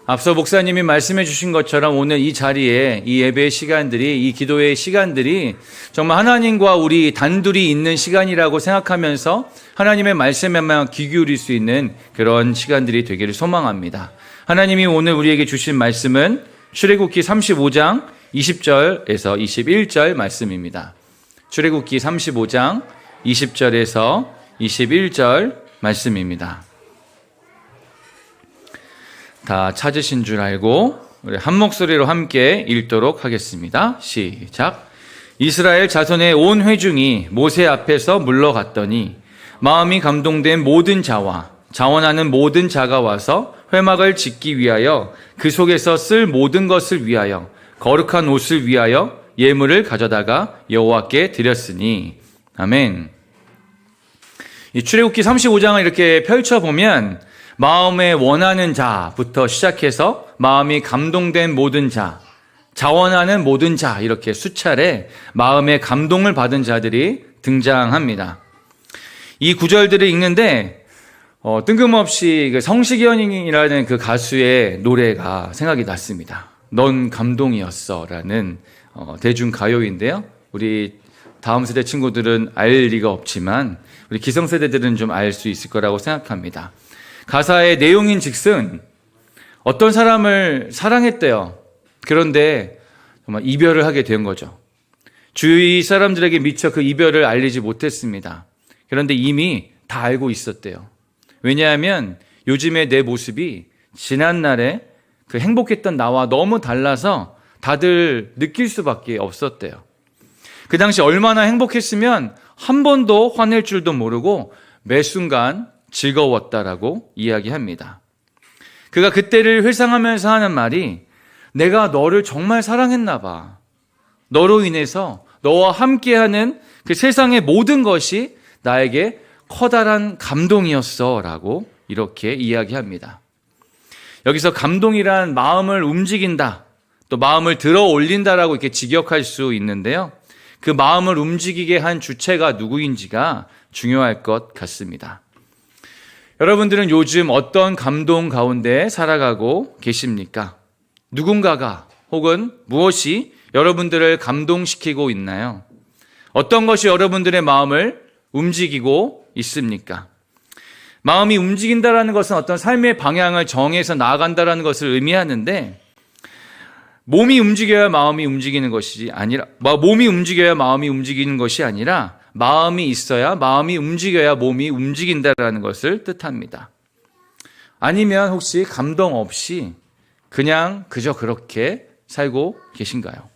앞서 목사님이 말씀해 주신 것처럼 오늘 이 자리에 이 예배의 시간들이, 이 기도의 시간들이 정말 하나님과 우리 단둘이 있는 시간이라고 생각하면서 하나님의 말씀에만 귀 기울일 수 있는 그런 시간들이 되기를 소망합니다. 하나님이 오늘 우리에게 주신 말씀은 출애굽기 35장 20절에서 21절 말씀입니다. 출애굽기 35장 20절에서 21절 말씀입니다. 다 찾으신 줄 알고 우리 한 목소리로 함께 읽도록 하겠습니다. 시작. 이스라엘 자손의 온 회중이 모세 앞에서 물러갔더니 마음이 감동된 모든 자와 자원하는 모든 자가 와서 회막을 짓기 위하여 그 속에서 쓸 모든 것을 위하여 거룩한 옷을 위하여 예물을 가져다가 여호와께 드렸으니. 아멘. 이 출애굽기 35장을 이렇게 펼쳐보면 마음에 원하는 자부터 시작해서 마음이 감동된 모든 자, 자원하는 모든 자, 이렇게 수차례 마음의 감동을 받은 자들이 등장합니다. 이 구절들을 읽는데 뜬금없이 성시경이라는 그 가수의 노래가 생각이 났습니다. 넌 감동이었어 라는 대중가요인데요. 우리 다음 세대 친구들은 알 리가 없지만 우리 기성세대들은 좀 알 수 있을 거라고 생각합니다. 가사의 내용인 즉슨 어떤 사람을 사랑했대요. 그런데 정말 이별을 하게 된 거죠. 주위 사람들에게 미처 그 이별을 알리지 못했습니다. 그런데 이미 다 알고 있었대요. 왜냐하면 요즘의 내 모습이 지난날에 그 행복했던 나와 너무 달라서 다들 느낄 수밖에 없었대요. 그 당시 얼마나 행복했으면 한 번도 화낼 줄도 모르고 매 순간 즐거웠다라고 이야기합니다. 그가 그때를 회상하면서 하는 말이 내가 너를 정말 사랑했나 봐. 너로 인해서 너와 함께하는 그 세상의 모든 것이 나에게 커다란 감동이었어 라고 이렇게 이야기합니다. 여기서 감동이란 마음을 움직인다, 또 마음을 들어 올린다라고 이렇게 직역할 수 있는데요. 그 마음을 움직이게 한 주체가 누구인지가 중요할 것 같습니다. 여러분들은 요즘 어떤 감동 가운데 살아가고 계십니까? 누군가가 혹은 무엇이 여러분들을 감동시키고 있나요? 어떤 것이 여러분들의 마음을 움직이고 있습니까? 마음이 움직인다라는 것은 어떤 삶의 방향을 정해서 나아간다라는 것을 의미하는데 몸이 움직여야 마음이 움직이는 것이 아니라 몸이 움직여야 마음이 움직이는 것이 아니라 마음이 있어야 마음이 움직여야 몸이 움직인다라는 것을 뜻합니다. 아니면 혹시 감동 없이 그냥 그저 그렇게 살고 계신가요?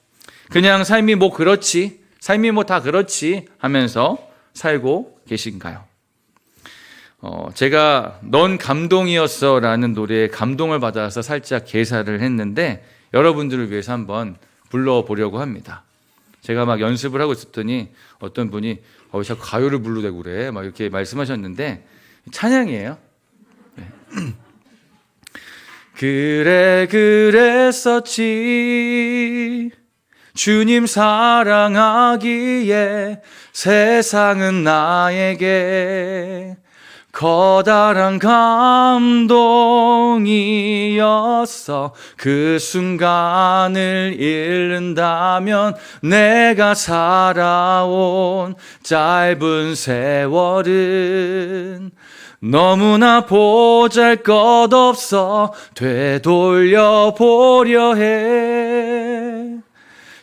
그냥 삶이 뭐 그렇지, 삶이 뭐 다 그렇지 하면서 살고 계신가요? 제가 넌 감동이었어 라는 노래에 감동을 받아서 살짝 개사를 했는데 여러분들을 위해서 한번 불러보려고 합니다. 제가 막 연습을 하고 있었더니 어떤 분이 자꾸 가요를 부르대고 그래 막 이렇게 말씀하셨는데 찬양이에요. 네. 그래 그랬었지 주님 사랑하기에 세상은 나에게 커다란 감동이었어. 그 순간을 잃는다면 내가 살아온 짧은 세월은 너무나 보잘것없어. 되돌려 보려 해.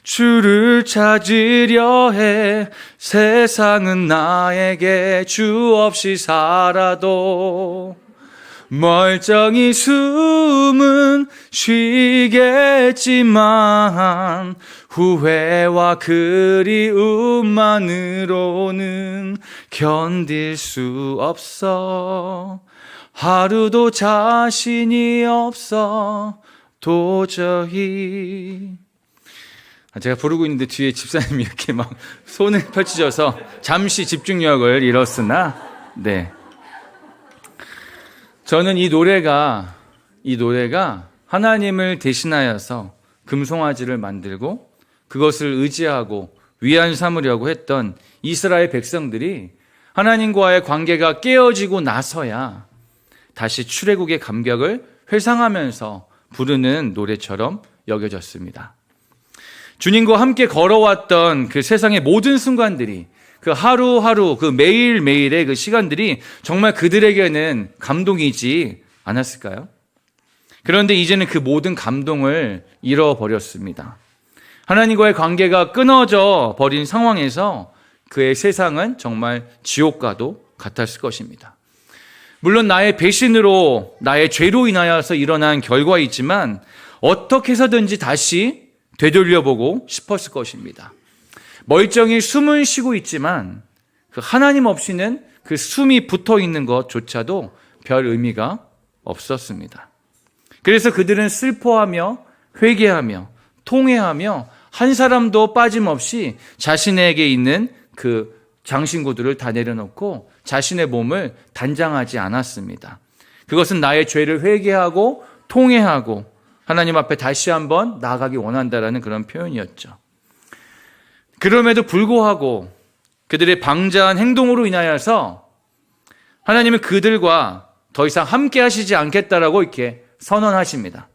주를 찾으려 해. 세상은 나에게 주 없이 살아도 멀쩡히 숨은 쉬겠지만 후회와 그리움만으로는 견딜 수 없어. 하루도 자신이 없어 도저히. 제가 부르고 있는데 뒤에 집사님이 이렇게 막 손을 펼치셔서 잠시 집중력을 잃었으나, 네. 저는 이 노래가 하나님을 대신하여서 금송아지를 만들고 그것을 의지하고 위안 삼으려고 했던 이스라엘 백성들이 하나님과의 관계가 깨어지고 나서야 다시 출애굽의 감격을 회상하면서 부르는 노래처럼 여겨졌습니다. 주님과 함께 걸어왔던 그 세상의 모든 순간들이, 그 하루하루, 그 매일매일의 그 시간들이 정말 그들에게는 감동이지 않았을까요? 그런데 이제는 그 모든 감동을 잃어버렸습니다. 하나님과의 관계가 끊어져 버린 상황에서 그의 세상은 정말 지옥과도 같았을 것입니다. 물론 나의 배신으로, 나의 죄로 인하여서 일어난 결과이지만 어떻게 해서든지 다시 되돌려보고 싶었을 것입니다. 멀쩡히 숨은 쉬고 있지만 그 하나님 없이는 그 숨이 붙어 있는 것조차도 별 의미가 없었습니다. 그래서 그들은 슬퍼하며 회개하며 통회하며 한 사람도 빠짐없이 자신에게 있는 그 장신구들을 다 내려놓고 자신의 몸을 단장하지 않았습니다. 그것은 나의 죄를 회개하고 통회하고 하나님 앞에 다시 한번 나아가기 원한다라는 그런 표현이었죠. 그럼에도 불구하고 그들의 방자한 행동으로 인하여서 하나님은 그들과 더 이상 함께 하시지 않겠다라고 이렇게 선언하십니다.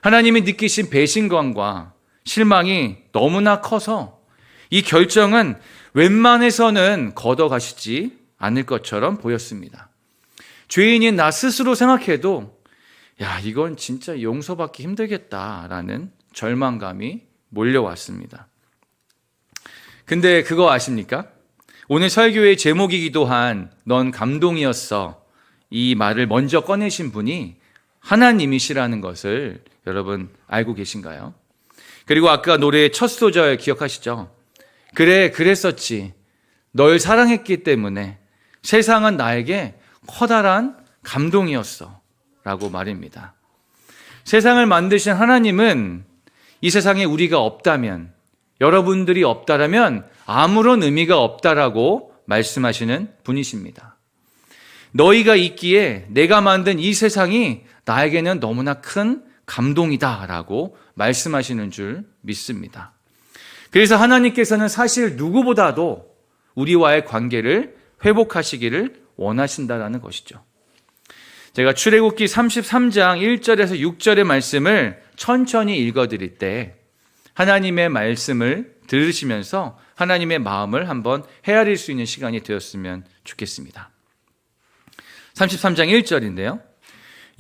하나님이 느끼신 배신감과 실망이 너무나 커서 이 결정은 웬만해서는 걷어가시지 않을 것처럼 보였습니다. 죄인인 나 스스로 생각해도 이건 진짜 용서받기 힘들겠다라는 절망감이 몰려왔습니다. 근데 그거 아십니까? 오늘 설교의 제목이기도 한 넌 감동이었어, 이 말을 먼저 꺼내신 분이 하나님이시라는 것을 여러분 알고 계신가요? 그리고 아까 노래의 첫 소절 기억하시죠? 그래, 그랬었지. 널 사랑했기 때문에 세상은 나에게 커다란 감동이었어 라고 말입니다. 세상을 만드신 하나님은 이 세상에 우리가 없다면, 여러분들이 없다라면 아무런 의미가 없다라고 말씀하시는 분이십니다. 너희가 있기에 내가 만든 이 세상이 나에게는 너무나 큰 감동이다라고 말씀하시는 줄 믿습니다. 그래서 하나님께서는 사실 누구보다도 우리와의 관계를 회복하시기를 원하신다라는 것이죠. 제가 출애굽기 33장 1절에서 6절의 말씀을 천천히 읽어드릴 때 하나님의 말씀을 들으시면서 하나님의 마음을 한번 헤아릴 수 있는 시간이 되었으면 좋겠습니다. 33장 1절인데요.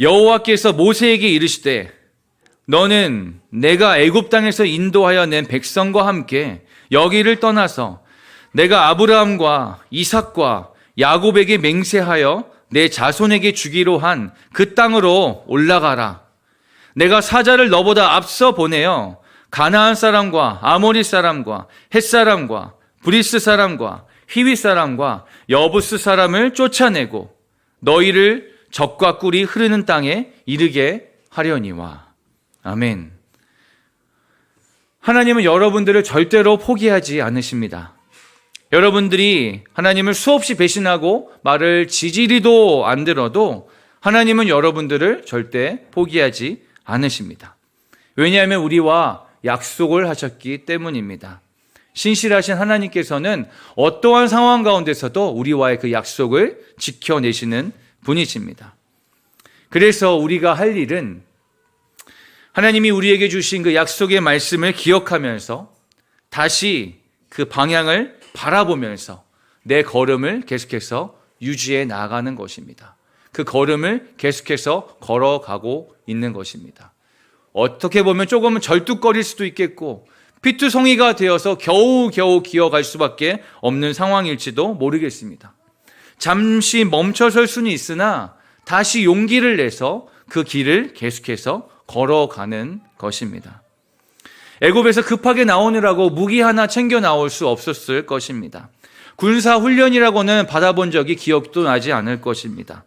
여호와께서 모세에게 이르시되 너는 내가 애굽 땅에서 인도하여 낸 백성과 함께 여기를 떠나서 내가 아브라함과 이삭과 야곱에게 맹세하여 내 자손에게 주기로 한 그 땅으로 올라가라. 내가 사자를 너보다 앞서 보내어 가나안 사람과 아모리 사람과 헷 사람과 브리스 사람과 히위 사람과 여부스 사람을 쫓아내고 너희를 젖과 꿀이 흐르는 땅에 이르게 하려니와. 아멘. 하나님은 여러분들을 절대로 포기하지 않으십니다. 여러분들이 하나님을 수없이 배신하고 말을 지지리도 안 들어도 하나님은 여러분들을 절대 포기하지 않으십니다. 왜냐하면 우리와 약속을 하셨기 때문입니다. 신실하신 하나님께서는 어떠한 상황 가운데서도 우리와의 그 약속을 지켜내시는 분이십니다. 그래서 우리가 할 일은 하나님이 우리에게 주신 그 약속의 말씀을 기억하면서 다시 그 방향을 바라보면서 내 걸음을 계속해서 유지해 나가는 것입니다. 그 걸음을 계속해서 걸어가고 있는 것입니다. 어떻게 보면 조금은 절뚝거릴 수도 있겠고 피투성이가 되어서 겨우겨우 기어갈 수밖에 없는 상황일지도 모르겠습니다. 잠시 멈춰설 수는 있으나 다시 용기를 내서 그 길을 계속해서 걸어가는 것입니다. 애굽에서 급하게 나오느라고 무기 하나 챙겨 나올 수 없었을 것입니다. 군사 훈련이라고는 받아본 적이 기억도 나지 않을 것입니다.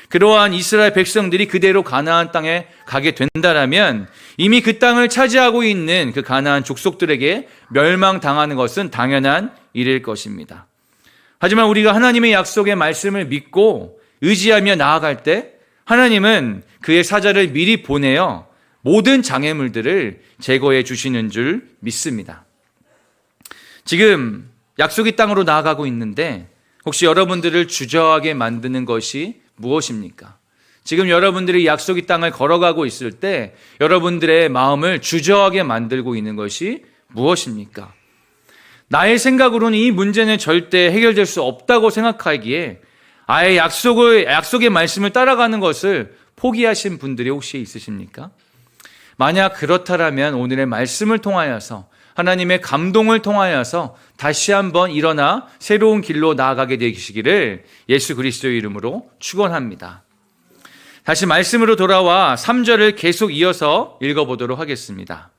그러한 이스라엘 백성들이 그대로 가나안 땅에 가게 된다라면 이미 그 땅을 차지하고 있는 그 가나안 족속들에게 멸망당하는 것은 당연한 일일 것입니다. 하지만 우리가 하나님의 약속의 말씀을 믿고 의지하며 나아갈 때 하나님은 그의 사자를 미리 보내어 모든 장애물들을 제거해 주시는 줄 믿습니다. 지금 약속의 땅으로 나아가고 있는데 혹시 여러분들을 주저하게 만드는 것이 무엇입니까? 지금 여러분들이 약속의 땅을 걸어가고 있을 때 여러분들의 마음을 주저하게 만들고 있는 것이 무엇입니까? 나의 생각으로는 이 문제는 절대 해결될 수 없다고 생각하기에 아예 약속의 말씀을 따라가는 것을 포기하신 분들이 혹시 있으십니까? 만약 그렇다면 오늘의 말씀을 통하여서 하나님의 감동을 통하여서 다시 한번 일어나 새로운 길로 나아가게 되시기를 예수 그리스도의 이름으로 축원합니다. 다시 말씀으로 돌아와 3절을 계속 이어서 읽어보도록 하겠습니다.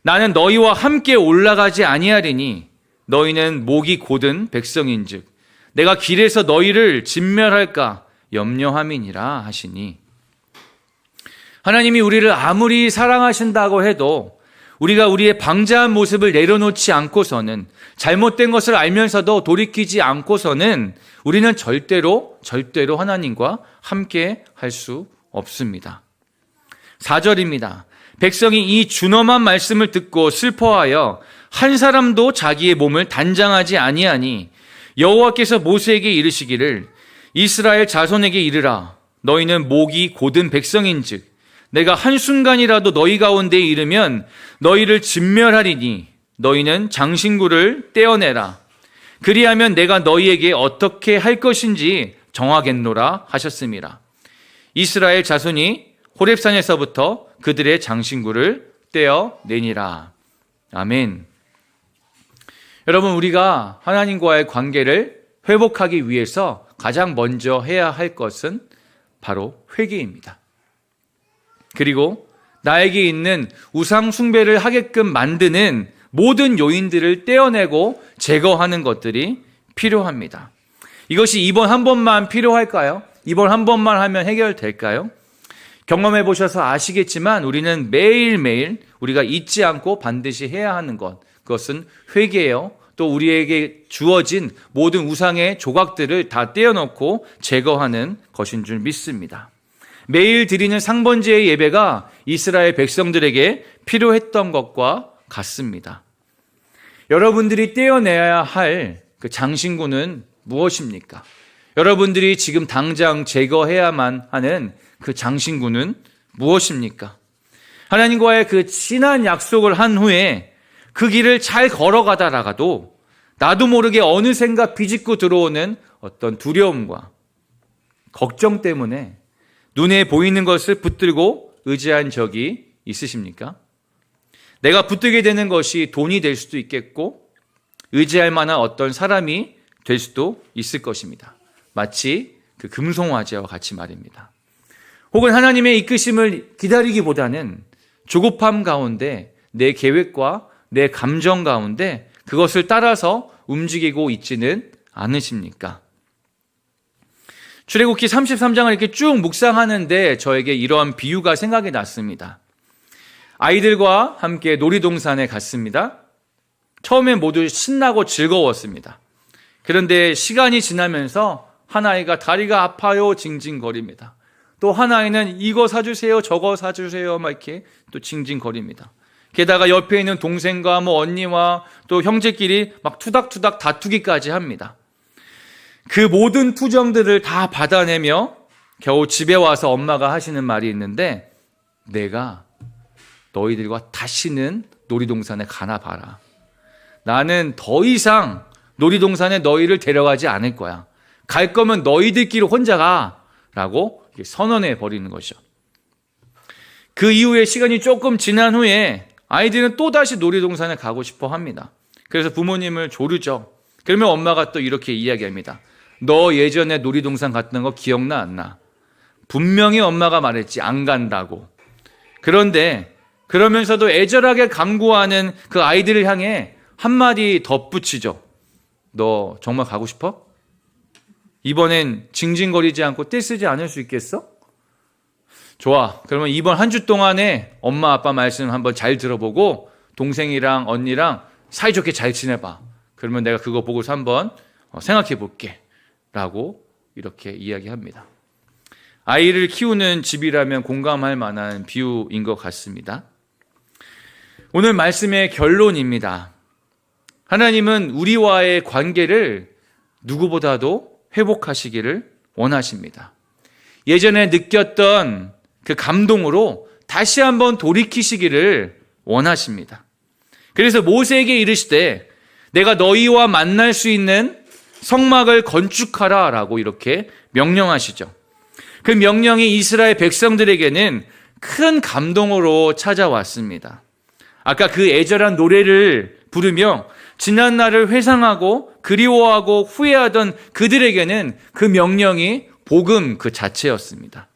나는 너희와 함께 올라가지 아니하리니 너희는 목이 곧은 백성인즉 내가 길에서 너희를 진멸할까 염려함이니라 하시니, 하나님이 우리를 아무리 사랑하신다고 해도 우리가 우리의 방자한 모습을 내려놓지 않고서는, 잘못된 것을 알면서도 돌이키지 않고서는 우리는 절대로 하나님과 함께 할 수 없습니다. 4절입니다. 백성이 이 준엄한 말씀을 듣고 슬퍼하여 한 사람도 자기의 몸을 단장하지 아니하니 여호와께서 모세에게 이르시기를 이스라엘 자손에게 이르라. 너희는 목이 곧은 백성인즉 내가 한순간이라도 너희 가운데에 이르면 너희를 진멸하리니 너희는 장신구를 떼어내라. 그리하면 내가 너희에게 어떻게 할 것인지 정하겠노라 하셨습니다. 이스라엘 자손이 호렙산에서부터 그들의 장신구를 떼어내니라. 아멘. 여러분, 우리가 하나님과의 관계를 회복하기 위해서 가장 먼저 해야 할 것은 바로 회개입니다. 그리고 나에게 있는 우상 숭배를 하게끔 만드는 모든 요인들을 떼어내고 제거하는 것들이 필요합니다. 이것이 이번 한 번만 필요할까요? 이번 한 번만 하면 해결될까요? 경험해 보셔서 아시겠지만 우리는 매일매일 우리가 잊지 않고 반드시 해야 하는 것, 그것은 회개예요. 또 우리에게 주어진 모든 우상의 조각들을 다 떼어놓고 제거하는 것인 줄 믿습니다. 매일 드리는 상번제의 예배가 이스라엘 백성들에게 필요했던 것과 같습니다. 여러분들이 떼어내야 할 그 장신구는 무엇입니까? 여러분들이 지금 당장 제거해야만 하는 그 장신구는 무엇입니까? 하나님과의 그 친한 약속을 한 후에 그 길을 잘 걸어가다가도 나도 모르게 어느샌가 비집고 들어오는 어떤 두려움과 걱정 때문에 눈에 보이는 것을 붙들고 의지한 적이 있으십니까? 내가 붙들게 되는 것이 돈이 될 수도 있겠고 의지할 만한 어떤 사람이 될 수도 있을 것입니다. 마치 그 금송아지와 같이 말입니다. 혹은 하나님의 이끄심을 기다리기보다는 조급함 가운데 내 계획과 내 감정 가운데 그것을 따라서 움직이고 있지는 않으십니까? 출애굽기 33장을 이렇게 쭉 묵상하는데 저에게 이러한 비유가 생각이 났습니다. 아이들과 함께 놀이동산에 갔습니다. 처음엔 모두 신나고 즐거웠습니다. 그런데 시간이 지나면서 한 아이가 다리가 아파요 징징거립니다. 또 한 아이는 이거 사주세요 저거 사주세요 막 이렇게 또 징징거립니다. 게다가 옆에 있는 동생과 언니와 또 형제끼리 막 투닥투닥 다투기까지 합니다. 그 모든 투정들을 다 받아내며 겨우 집에 와서 엄마가 하시는 말이 있는데, 내가 너희들과 다시는 놀이동산에 가나 봐라. 나는 더 이상 놀이동산에 너희를 데려가지 않을 거야. 갈 거면 너희들끼리 혼자 가. 라고 선언해 버리는 것이죠. 그 이후에 시간이 조금 지난 후에 아이들은 또다시 놀이동산에 가고 싶어 합니다. 그래서 부모님을 조르죠. 그러면 엄마가 또 이렇게 이야기합니다. 너 예전에 놀이동산 갔던 거 기억나 안 나? 분명히 엄마가 말했지 안 간다고. 그런데 그러면서도 애절하게 강구하는 그 아이들을 향해 한마디 덧붙이죠. 너 정말 가고 싶어? 이번엔 징징거리지 않고 떼쓰지 않을 수 있겠어? 좋아. 그러면 이번 한 주 동안에 엄마 아빠 말씀 한번 잘 들어보고 동생이랑 언니랑 사이좋게 잘 지내봐. 그러면 내가 그거 보고서 한번 생각해 볼게. 라고 이렇게 이야기합니다. 아이를 키우는 집이라면 공감할 만한 비유인 것 같습니다. 오늘 말씀의 결론입니다. 하나님은 우리와의 관계를 누구보다도 회복하시기를 원하십니다. 예전에 느꼈던 그 감동으로 다시 한번 돌이키시기를 원하십니다. 그래서 모세에게 이르시되 내가 너희와 만날 수 있는 성막을 건축하라 라고 이렇게 명령하시죠. 그 명령이 이스라엘 백성들에게는 큰 감동으로 찾아왔습니다. 아까 그 애절한 노래를 부르며 지난 날을 회상하고 그리워하고 후회하던 그들에게는 그 명령이 복음 그 자체였습니다.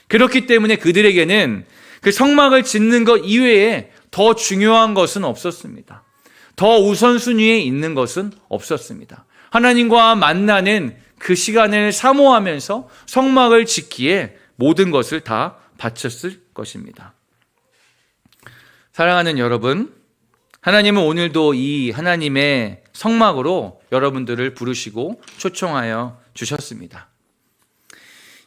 그렇기 때문에 그들에게는 그 성막을 짓는 것 이외에 더 중요한 것은 없었습니다. 더 우선순위에 있는 것은 없었습니다. 하나님과 만나는 그 시간을 사모하면서 성막을 짓기에 모든 것을 다 바쳤을 것입니다. 사랑하는 여러분, 하나님은 오늘도 이 하나님의 성막으로 여러분들을 부르시고 초청하여 주셨습니다.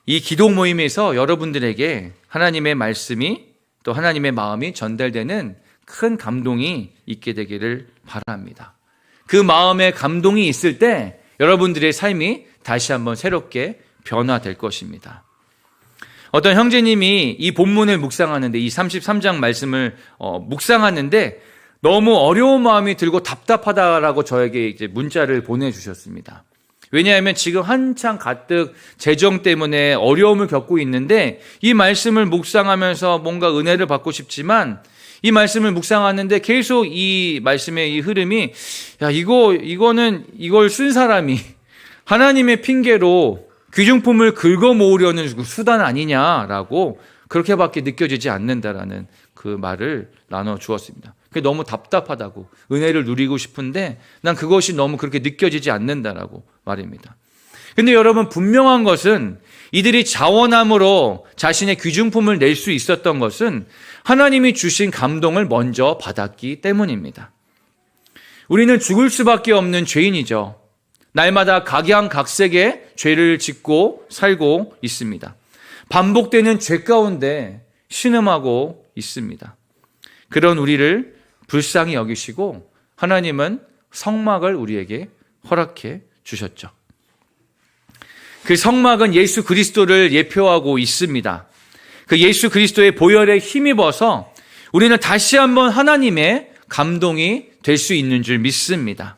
이 기도 모임에서 여러분들에게 하나님의 말씀이 또 하나님의 마음이 전달되는 큰 감동이 있게 되기를 바랍니다. 그 마음에 감동이 있을 때 여러분들의 삶이 다시 한번 새롭게 변화될 것입니다. 어떤 형제님이 이 본문을 묵상하는데 이 33장 말씀을 묵상하는데 너무 어려운 마음이 들고 답답하다라고 저에게 이제 문자를 보내주셨습니다. 왜냐하면 지금 한창 가뜩 재정 때문에 어려움을 겪고 있는데 이 말씀을 묵상하면서 뭔가 은혜를 받고 싶지만 이 말씀을 묵상하는데 계속 이 말씀의 이 흐름이 이걸 쓴 사람이 하나님의 핑계로 귀중품을 긁어 모으려는 수단 아니냐라고 그렇게밖에 느껴지지 않는다라는 그 말을 나눠 주었습니다. 그게 너무 답답하다고, 은혜를 누리고 싶은데 난 그것이 너무 그렇게 느껴지지 않는다라고 말입니다. 근데 여러분, 분명한 것은 이들이 자원함으로 자신의 귀중품을 낼 수 있었던 것은 하나님이 주신 감동을 먼저 받았기 때문입니다. 우리는 죽을 수밖에 없는 죄인이죠. 날마다 각양각색의 죄를 짓고 살고 있습니다. 반복되는 죄 가운데 신음하고 있습니다. 그런 우리를 불쌍히 여기시고 하나님은 성막을 우리에게 허락해 주셨죠. 그 성막은 예수 그리스도를 예표하고 있습니다. 그 예수 그리스도의 보혈에 힘입어서 우리는 다시 한번 하나님의 감동이 될 수 있는 줄 믿습니다.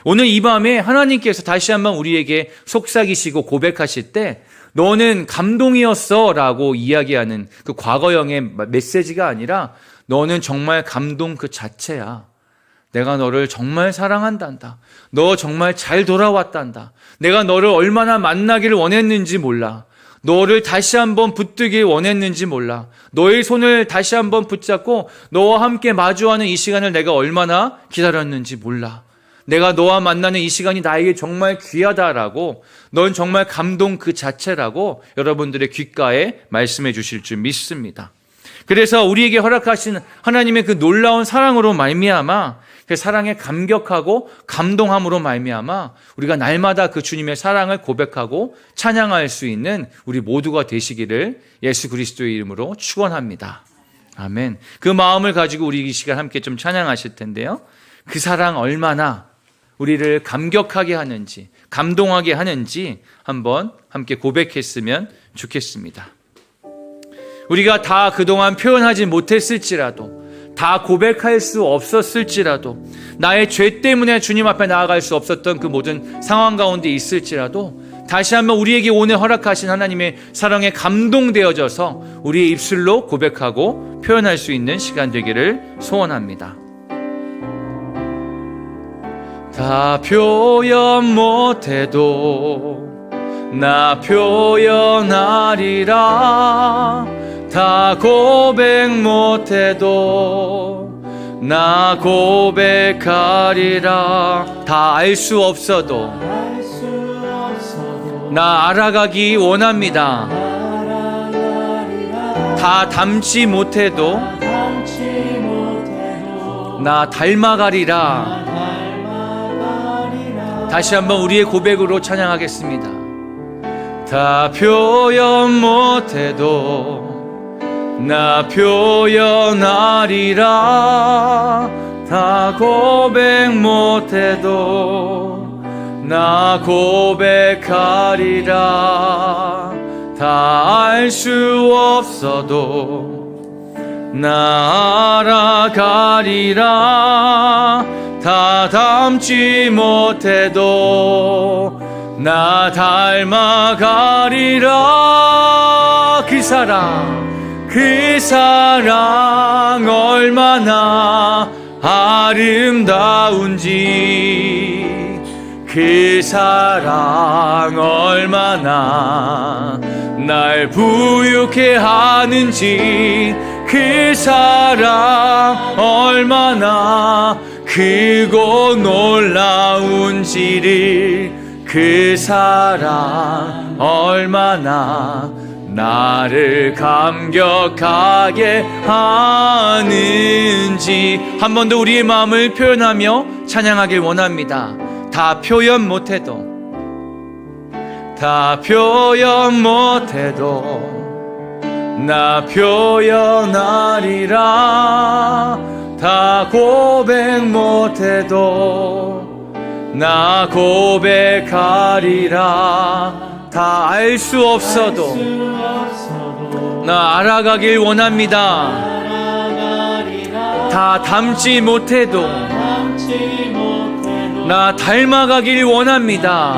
오늘 이 밤에 하나님께서 다시 한번 우리에게 속삭이시고 고백하실 때 너는 감동이었어 라고 이야기하는 그 과거형의 메시지가 아니라 너는 정말 감동 그 자체야. 내가 너를 정말 사랑한단다. 너 정말 잘 돌아왔단다. 내가 너를 얼마나 만나기를 원했는지 몰라. 너를 다시 한번 붙들길 원했는지 몰라. 너의 손을 다시 한번 붙잡고 너와 함께 마주하는 이 시간을 내가 얼마나 기다렸는지 몰라. 내가 너와 만나는 이 시간이 나에게 정말 귀하다라고, 넌 정말 감동 그 자체라고 여러분들의 귓가에 말씀해 주실 줄 믿습니다. 그래서 우리에게 허락하신 하나님의 그 놀라운 사랑으로 말미암아, 그 사랑에 감격하고 감동함으로 말미암아 우리가 날마다 그 주님의 사랑을 고백하고 찬양할 수 있는 우리 모두가 되시기를 예수 그리스도의 이름으로 축원합니다. 아멘. 그 마음을 가지고 우리 이 시간 함께 좀 찬양하실 텐데요. 그 사랑 얼마나 우리를 감격하게 하는지, 감동하게 하는지 한번 함께 고백했으면 좋겠습니다. 우리가 다 그동안 표현하지 못했을지라도, 다 고백할 수 없었을지라도, 나의 죄 때문에 주님 앞에 나아갈 수 없었던 그 모든 상황 가운데 있을지라도 다시 한번 우리에게 오늘 허락하신 하나님의 사랑에 감동되어져서 우리의 입술로 고백하고 표현할 수 있는 시간 되기를 소원합니다. 다 표현 못해도 나 표현하리라. 다 고백 못해도 나 고백하리라. 다 알 수 없어도 나 알아가기 원합니다. 다 닮지 못해도 나 닮아가리라. 다시 한번 우리의 고백으로 찬양하겠습니다. 다 표현 못해도 나 표현하리라. 다 고백 못해도 나 고백하리라. 다 알 수 없어도 나 알아가리라. 다 닮지 못해도 나 닮아가리라. 그 사랑 얼마나 아름다운지, 그 사랑 얼마나 날 부유케 하는지, 그 사랑 얼마나 크고 놀라운지를, 그 사랑 얼마나 나를 감격하게 하는지 한 번 더 우리의 마음을 표현하며 찬양하길 원합니다. 다 표현 못해도 나 표현하리라. 다 고백 못해도 나 고백하리라. 다 알 수 없어도 나 알아가길 원합니다. 다 닮지 못해도 나 닮아가길 원합니다.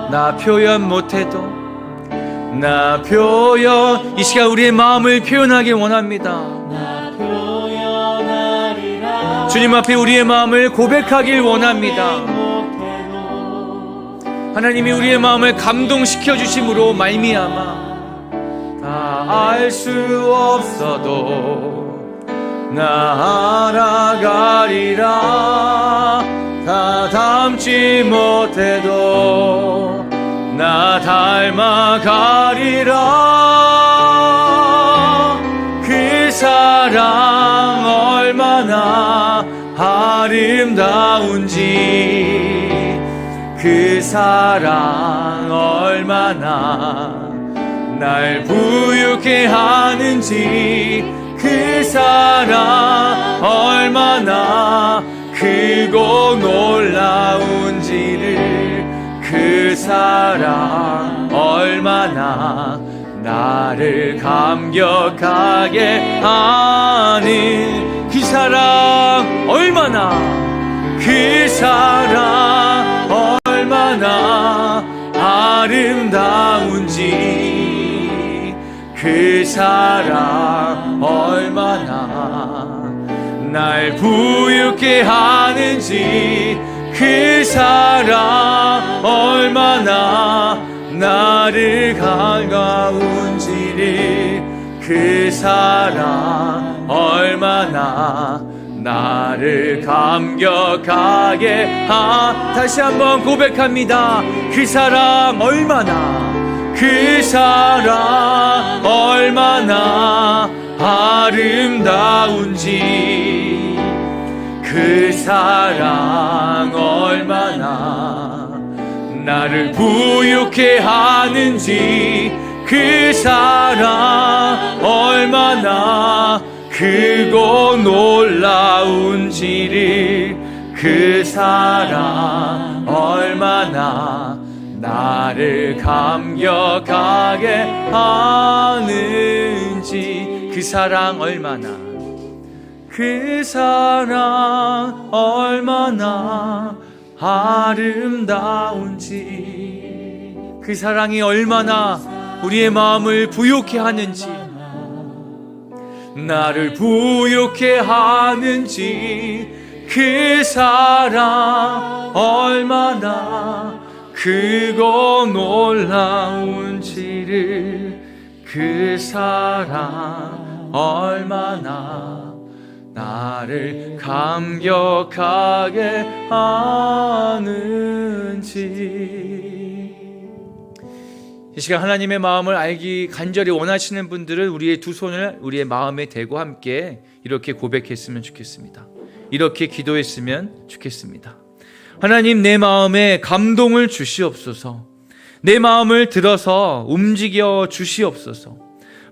나 표현 못해도 이 시간 우리의 마음을 표현하길 원합니다. 주님 앞에 우리의 마음을 고백하길 원합니다. 하나님이 우리의 마음을 감동시켜 주심으로 말미암아 다 알 수 없어도 나 알아가리라. 다 닮지 못해도 나 닮아가리라. 그 사랑 얼마나 아름다운지, 그 사랑 얼마나 날 부유케 하는지, 그 사랑 얼마나 크고 놀라운지를, 그 사랑 얼마나 나를 감격하게 하는, 그 사랑 얼마나, 그 사랑 얼마나 아름다운지, 그 사랑 얼마나 날 부유케 하는지, 그 사랑 얼마나 나를 반가운지를, 그 사랑 얼마나 나를 감격하게 다시 한번 고백합니다. 그 사랑 얼마나, 그 사랑 얼마나 아름다운지, 그 사랑 얼마나 나를 부유케 하는지, 그 사랑 얼마나 크고 놀라운지를, 그 사랑 얼마나 나를 감격하게 하는지, 그 사랑 얼마나, 그 사랑 얼마나 아름다운지, 그 사랑이 얼마나 우리의 마음을 부욕케 하는지, 나를 부욕케 하는지, 그 사랑 얼마나 크고 놀라운지를, 그 사랑 얼마나 나를 감격하게 하는지. 이 시간 하나님의 마음을 알기 간절히 원하시는 분들은 우리의 두 손을 우리의 마음에 대고 함께 이렇게 고백했으면 좋겠습니다. 이렇게 기도했으면 좋겠습니다. 하나님, 내 마음에 감동을 주시옵소서. 내 마음을 들어서 움직여 주시옵소서.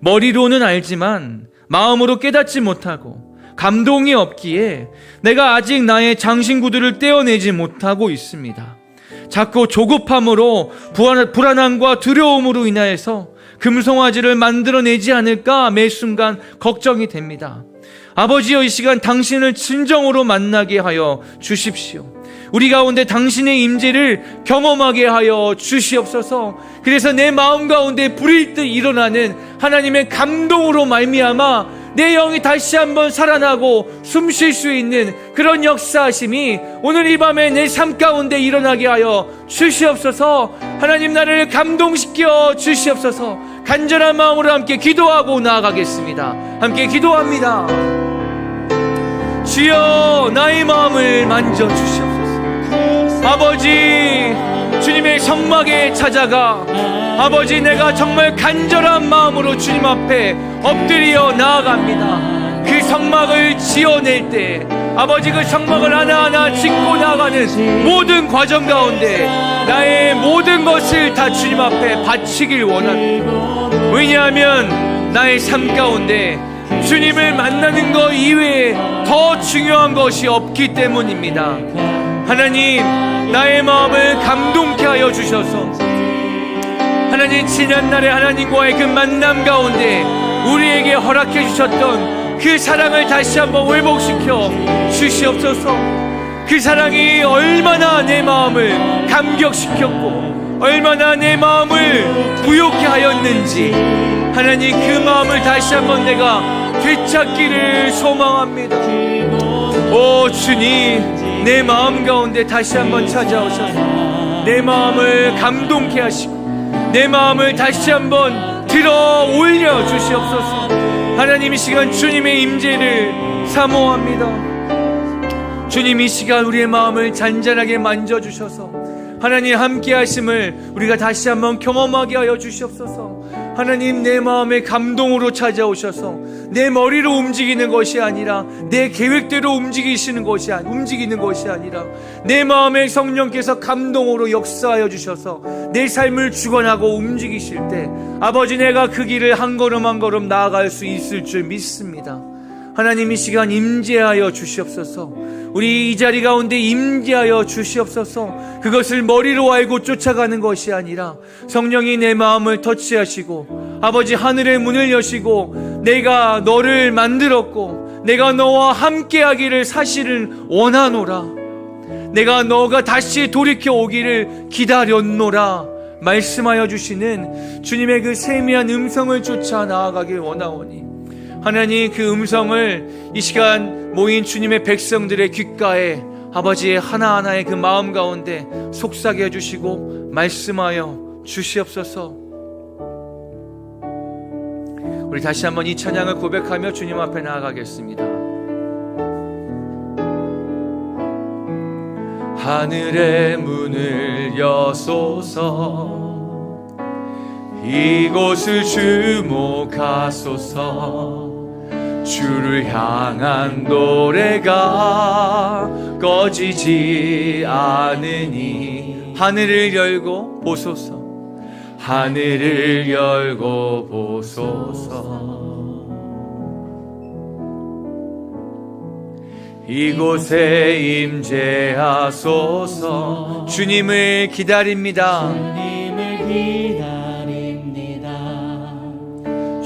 머리로는 알지만 마음으로 깨닫지 못하고 감동이 없기에 내가 아직 나의 장신구들을 떼어내지 못하고 있습니다. 자꾸 조급함으로 불안함과 두려움으로 인하여서 금송아지를 만들어내지 않을까 매 순간 걱정이 됩니다. 아버지여, 이 시간 당신을 진정으로 만나게 하여 주십시오. 우리 가운데 당신의 임재를 경험하게 하여 주시옵소서. 그래서 내 마음 가운데 불일 듯 일어나는 하나님의 감동으로 말미암아 내 영이 다시 한번 살아나고 숨 쉴 수 있는 그런 역사하심이 오늘 이 밤에 내 삶 가운데 일어나게 하여 주시옵소서. 하나님, 나를 감동시켜 주시옵소서. 간절한 마음으로 함께 기도하고 나아가겠습니다. 함께 기도합니다. 주여, 나의 마음을 만져주시옵소서. 아버지, 주님의 성막에 찾아가 아버지, 내가 정말 간절한 마음으로 주님 앞에 엎드려 나아갑니다. 그 성막을 지어낼 때 아버지, 그 성막을 하나하나 짓고 나가는 모든 과정 가운데 나의 모든 것을 다 주님 앞에 바치길 원합니다. 왜냐하면 나의 삶 가운데 주님을 만나는 것 이외에 더 중요한 것이 없기 때문입니다. 하나님, 나의 마음을 감동케 하여 주셔서 하나님, 지난날에 하나님과의 그 만남 가운데 우리에게 허락해 주셨던 그 사랑을 다시 한번 회복시켜 주시옵소서. 그 사랑이 얼마나 내 마음을 감격시켰고 얼마나 내 마음을 부욕케 하였는지 하나님, 그 마음을 다시 한번 내가 되찾기를 소망합니다. 오 주님, 내 마음 가운데 다시 한번 찾아오셔서 내 마음을 감동케 하시고 내 마음을 다시 한번 들어 올려 주시옵소서. 하나님, 이 시간 주님의 임재를 사모합니다. 주님, 이 시간 우리의 마음을 잔잔하게 만져주셔서 하나님 함께 하심을 우리가 다시 한번 경험하게 하여 주시옵소서. 하나님, 내 마음의 감동으로 찾아오셔서 내 머리로 움직이는 것이 아니라 내 계획대로 움직이는 것이 아니라 내 마음의 성령께서 감동으로 역사하여 주셔서 내 삶을 주관하고 움직이실 때 아버지, 내가 그 길을 한 걸음 한 걸음 나아갈 수 있을 줄 믿습니다. 하나님, 이 시간 임재하여 주시옵소서. 우리 이 자리 가운데 임재하여 주시옵소서. 그것을 머리로 알고 쫓아가는 것이 아니라 성령이 내 마음을 터치하시고 아버지, 하늘의 문을 여시고 내가 너를 만들었고 내가 너와 함께하기를 사실은 원하노라. 내가 너가 다시 돌이켜 오기를 기다렸노라 말씀하여 주시는 주님의 그 세미한 음성을 쫓아 나아가길 원하오니 하나님, 그 음성을 이 시간 모인 주님의 백성들의 귓가에 아버지의 하나하나의 그 마음 가운데 속삭여 주시고 말씀하여 주시옵소서. 우리 다시 한번 이 찬양을 고백하며 주님 앞에 나아가겠습니다. 하늘의 문을 여소서, 이곳을 주목하소서. 주를 향한 노래가 꺼지지 않으니 하늘을 열고 보소서. 하늘을 열고 보소서. 이곳에 임재하소서. 주님을 기다립니다.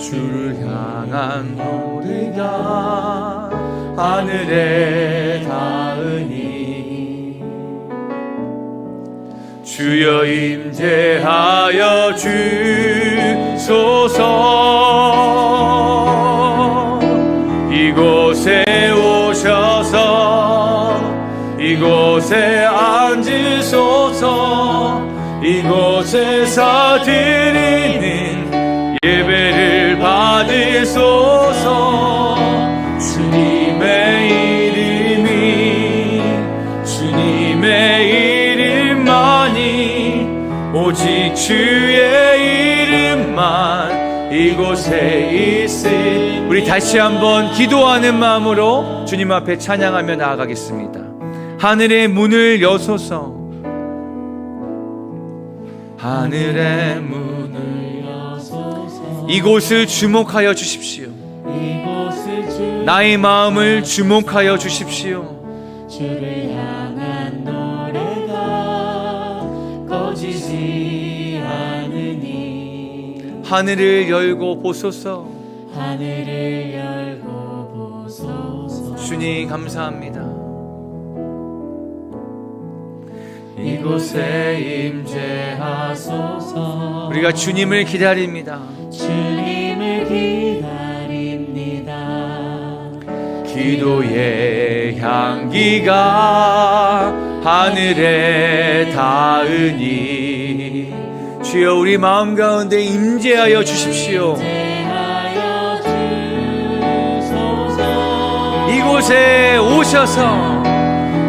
주를 향한 노래가 하늘에 닿으니 주여 임재하여 주소서. 이곳에 오셔서 이곳에 앉으소서. 이곳에서 드리는 예배를 받으소서. 주님의 이름만이 오직 주의 이름만 이곳에 있으니 우리 다시 한번 기도하는 마음으로 주님 앞에 찬양하며 나아가겠습니다. 하늘의 문을 여소서. 하늘의 문을 여소서. 이곳을 주목하여 주십시오. 나의 마음을 주목하여 주십시오. 주를 향한 노래가 하지 않으니 하늘을 열고 보소서. 하늘을 열고 보소서. 주님 감사합니다. 이곳에 임재하소서. 우리가 주님을 기다립니다. 주님을 기다립니다. 기도의 향기가 하늘에 닿으니 주여 우리 마음 가운데 임재하여 주십시오. 임재하여 주소서.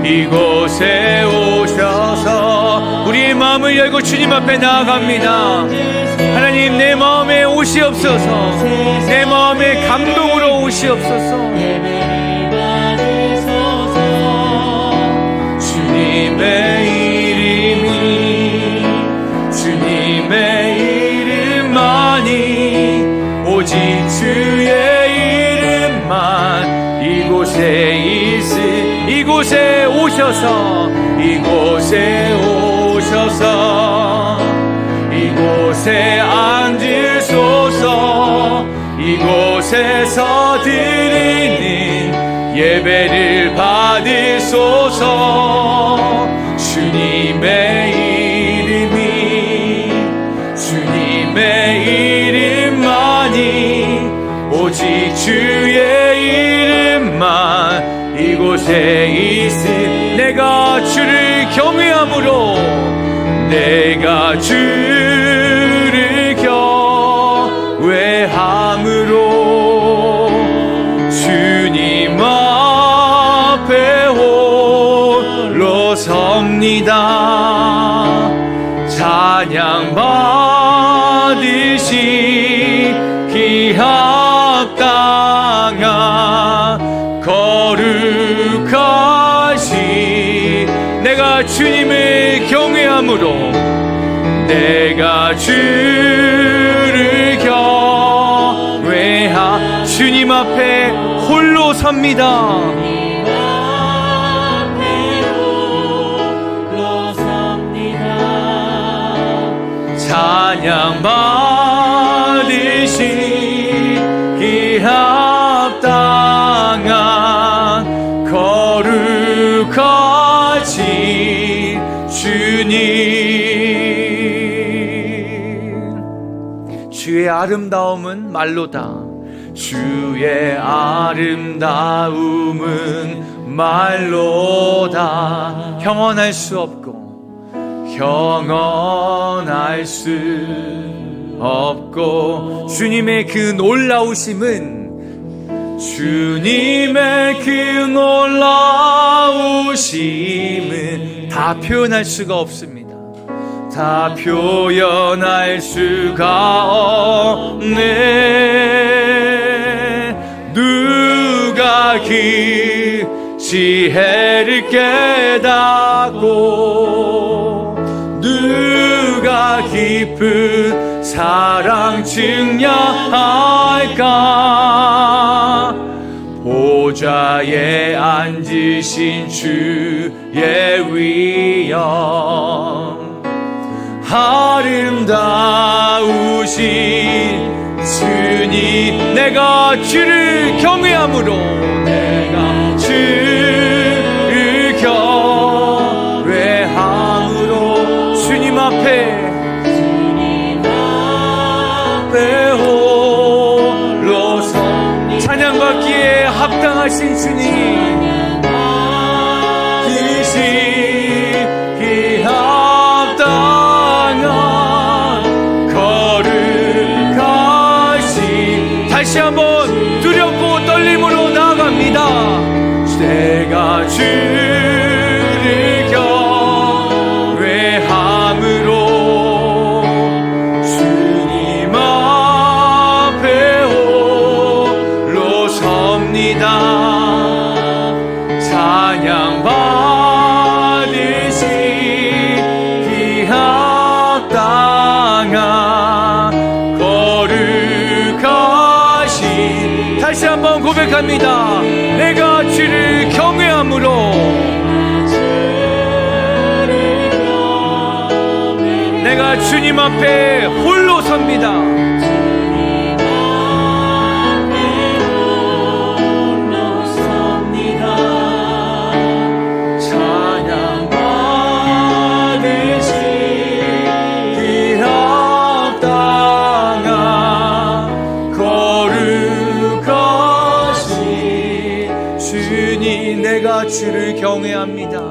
이곳에 오셔서 우리의 마음을 열고 주님 앞에 나아갑니다. 하나님, 내 마음에 오시옵소서. 내 마음에 감동으로 오시옵소서. 주님의 이름만이 오직 주의 이름만 이곳에 오셔서 이곳에 앉으소서. 이곳에서 드리는 예배를 받으소서. 주님의 이름만이 오직 주의 이름만 이곳에 있으니 내가 주를 경외함으로 주님 앞에 홀로 섭니다. 찬양 받으시기 합당한 거룩하신 내가 주님을 경외함으로 내가 주를 경외하 주님 앞에 홀로 섭니다. 찬양 받으시기 합당한 거룩하신 주님. 주의 아름다움은 말로다. 주의 아름다움은 말로다. 형언할 수 없고 형언할 수 없고 주님의 그 놀라우심은 다 표현할 수가 없습니다. 다 표현할 수가 없네. 누가 그 지혜를 깨닫고 누가 깊은 사랑 증량할까. 보좌에 앉으신 주의 위엄 아름다우신 주님. 내가 주를 경외함으로 내가 주를 경외함으로 주님 앞에 홀로 서 찬양받기에 합당하신 주님. 기시기 합당한 거룩하신 다시 한번 두렵고 떨림으로 나아갑니다. 내가 주를 경외함으로 주님 앞에 홀로 섭니다. 찬양 받으시기 합당한 거룩하신 다시 한번 고백합니다. 내가 주를 경외함으로 내가 주님 앞에 홀로 섭니다. 내가 주를 경외합니다.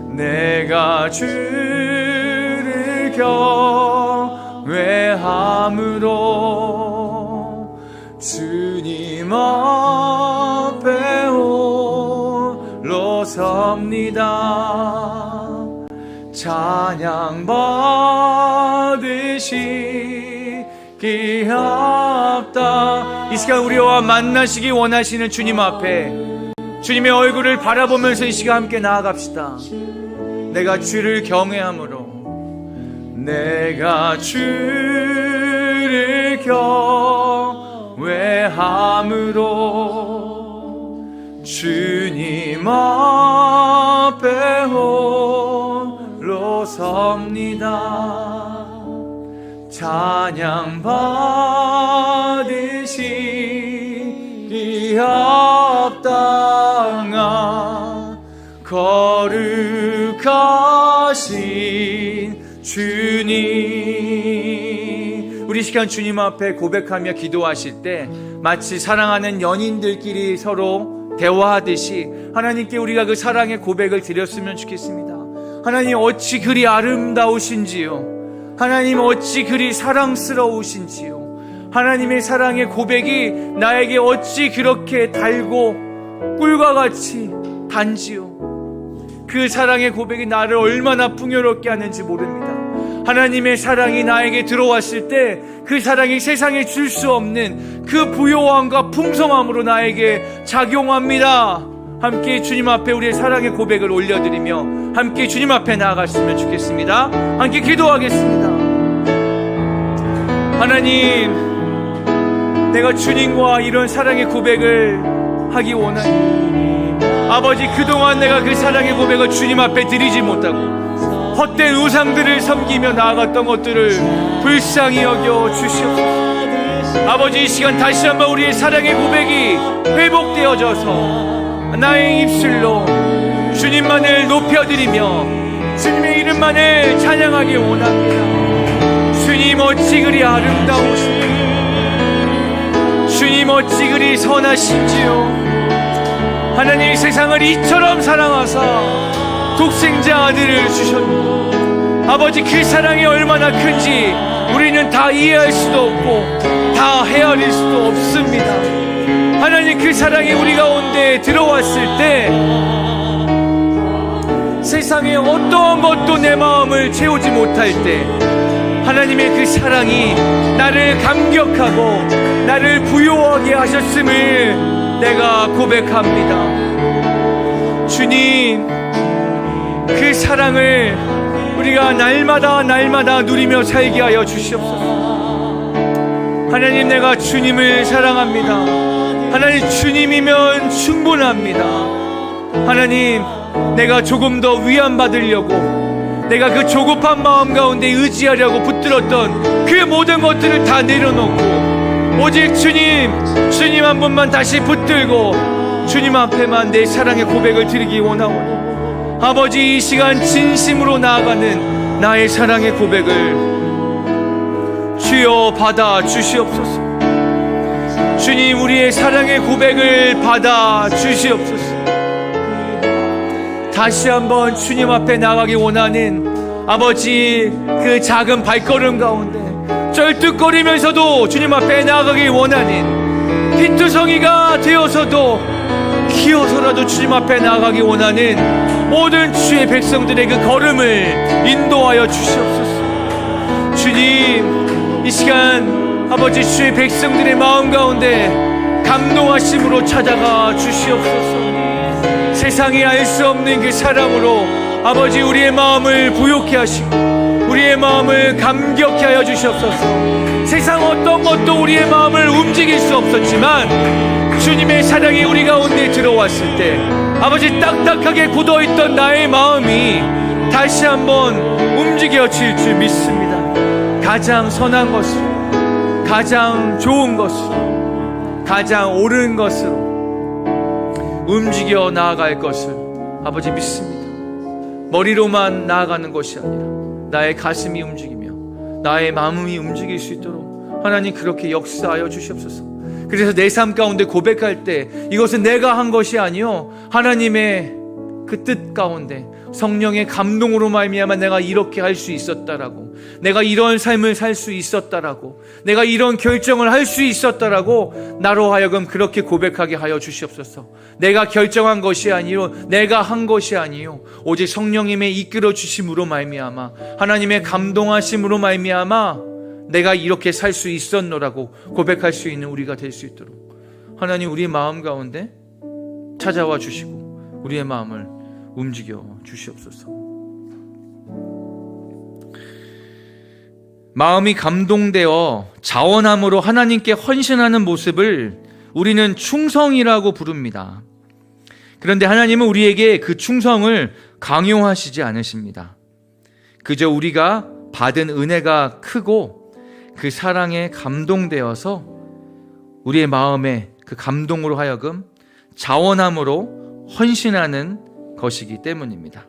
내가 주를 경외함으로 주님 앞에 홀로 섭니다. 찬양 받으시기 합다. 이 시간 우리와 만나시기 원하시는 주님 앞에 주님의 얼굴을 바라보면서 이 시간 함께 나아갑시다. 내가 주를 경외함으로, 내가 주를 경외함으로 주님 앞에 홀로 섭니다. 찬양 받으시기 합당한 거룩하신 주님. 우리 시간 주님 앞에 고백하며 기도하실 때 마치 사랑하는 연인들끼리 서로 대화하듯이 하나님께 우리가 그 사랑의 고백을 드렸으면 좋겠습니다. 하나님 어찌 그리 아름다우신지요, 하나님 어찌 그리 사랑스러우신지요, 하나님의 사랑의 고백이 나에게 어찌 그렇게 달고 꿀과 같이 단지요. 그 사랑의 고백이 나를 얼마나 풍요롭게 하는지 모릅니다. 하나님의 사랑이 나에게 들어왔을 때 그 사랑이 세상에 줄 수 없는 그 부요함과 풍성함으로 나에게 작용합니다. 함께 주님 앞에 우리의 사랑의 고백을 올려드리며 함께 주님 앞에 나아갔으면 좋겠습니다. 함께 기도하겠습니다. 하나님, 내가 주님과 이런 사랑의 고백을 하기 원하니 아버지, 그동안 내가 그 사랑의 고백을 주님 앞에 드리지 못하고 헛된 우상들을 섬기며 나아갔던 것들을 불쌍히 여겨 주시옵소서. 아버지, 이 시간 다시 한번 우리의 사랑의 고백이 회복되어져서 나의 입술로 주님만을 높여드리며 주님의 이름만을 찬양하기 원합니다. 주님 어찌 그리 아름다우시오, 주님 어찌 그리 선하신지요. 하나님, 세상을 이처럼 사랑하사 독생자 아들을 주셨고 아버지, 그 사랑이 얼마나 큰지 우리는 다 이해할 수도 없고 다 헤아릴 수도 없습니다. 하나님, 그 사랑이 우리 가운데 들어왔을 때 세상에 어떠한 것도 내 마음을 채우지 못할 때 하나님의 그 사랑이 나를 감격하고 나를 부요하게 하셨음을 내가 고백합니다. 주님, 그 사랑을 우리가 날마다 누리며 살게 하여 주시옵소서. 하나님, 내가 주님을 사랑합니다. 하나님, 주님이면 충분합니다. 하나님, 내가 조금 더 위안받으려고 내가 그 조급한 마음 가운데 의지하려고 붙들었던 그 모든 것들을 다 내려놓고 오직 주님 한 분만 다시 붙들고 주님 앞에만 내 사랑의 고백을 드리기 원하오니 아버지, 이 시간 진심으로 나아가는 나의 사랑의 고백을 주여 받아 주시옵소서. 주님, 우리의 사랑의 고백을 받아 주시옵소서. 다시 한번 주님 앞에 나가기 원하는 아버지, 그 작은 발걸음 가운데 쩔뚝거리면서도 주님 앞에 나가기 원하는 피투성이가 되어서도 키워서라도 주님 앞에 나가기 원하는 모든 주의 백성들의 그 걸음을 인도하여 주시옵소서. 주님, 이 시간 아버지, 주의 백성들의 마음 가운데 감동하심으로 찾아가 주시옵소서. 세상이 알 수 없는 그 사랑으로 아버지, 우리의 마음을 부욕케 하시고 우리의 마음을 감격케 하여 주시옵소서. 세상 어떤 것도 우리의 마음을 움직일 수 없었지만 주님의 사랑이 우리 가운데 들어왔을 때 아버지, 딱딱하게 굳어있던 나의 마음이 다시 한번 움직여질 줄 믿습니다. 가장 선한 것으로, 가장 좋은 것으로, 가장 옳은 것으로 움직여 나아갈 것을 아버지 믿습니다. 머리로만 나아가는 것이 아니라 나의 가슴이 움직이며 나의 마음이 움직일 수 있도록 하나님 그렇게 역사하여 주시옵소서. 그래서 내 삶 가운데 고백할 때 이것은 내가 한 것이 아니요 하나님의 그 뜻 가운데 성령의 감동으로 말미암아 내가 이렇게 할 수 있었다라고, 내가 이런 삶을 살 수 있었다라고, 내가 이런 결정을 할 수 있었다라고 나로 하여금 그렇게 고백하게 하여 주시옵소서. 내가 결정한 것이 아니요 내가 한 것이 아니요 오직 성령님의 이끌어 주심으로 말미암아 하나님의 감동하심으로 말미암아 내가 이렇게 살 수 있었노라고 고백할 수 있는 우리가 될 수 있도록 하나님 우리의 마음 가운데 찾아와 주시고 우리의 마음을 움직여 주시옵소서. 마음이 감동되어 자원함으로 하나님께 헌신하는 모습을 우리는 충성이라고 부릅니다. 그런데 하나님은 우리에게 그 충성을 강요하시지 않으십니다. 그저 우리가 받은 은혜가 크고 그 사랑에 감동되어서 우리의 마음에 그 감동으로 하여금 자원함으로 헌신하는 것이기 때문입니다.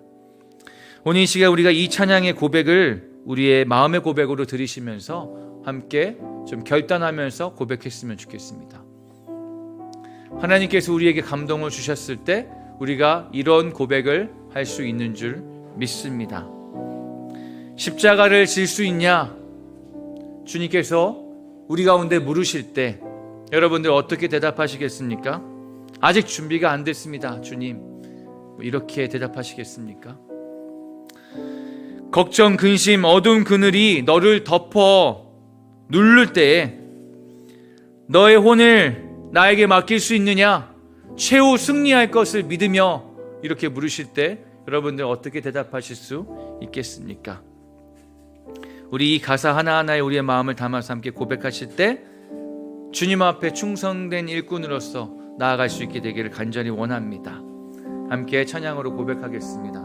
오늘 이 시간 우리가 이 찬양의 고백을 우리의 마음의 고백으로 들으시면서 함께 좀 결단하면서 고백했으면 좋겠습니다. 하나님께서 우리에게 감동을 주셨을 때 우리가 이런 고백을 할 수 있는 줄 믿습니다. 십자가를 질 수 있냐? 주님께서 우리 가운데 물으실 때 여러분들 어떻게 대답하시겠습니까? 아직 준비가 안 됐습니다. 주님, 이렇게 대답하시겠습니까? 걱정, 근심, 어두운 그늘이 너를 덮어 누를 때에 너의 혼을 나에게 맡길 수 있느냐? 최후 승리할 것을 믿으며 이렇게 물으실 때 여러분들 어떻게 대답하실 수 있겠습니까? 우리 이 가사 하나하나에 우리의 마음을 담아서 함께 고백하실 때 주님 앞에 충성된 일꾼으로서 나아갈 수 있게 되기를 간절히 원합니다. 함께 찬양으로 고백하겠습니다.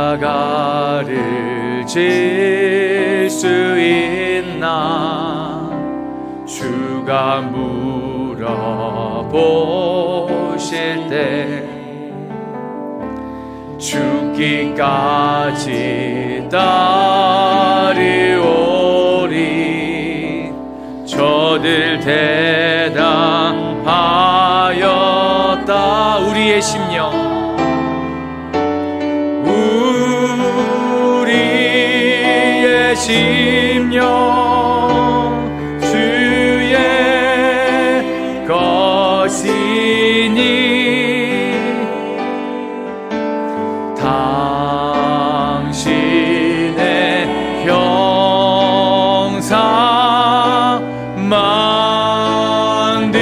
십자가를 질 수 있나 주가 물어보실 때 죽기까지 따르오리 저들 대답하였다. 우리의 심령 우리의 심령 주의 것이니 당신의 형상 만드소서.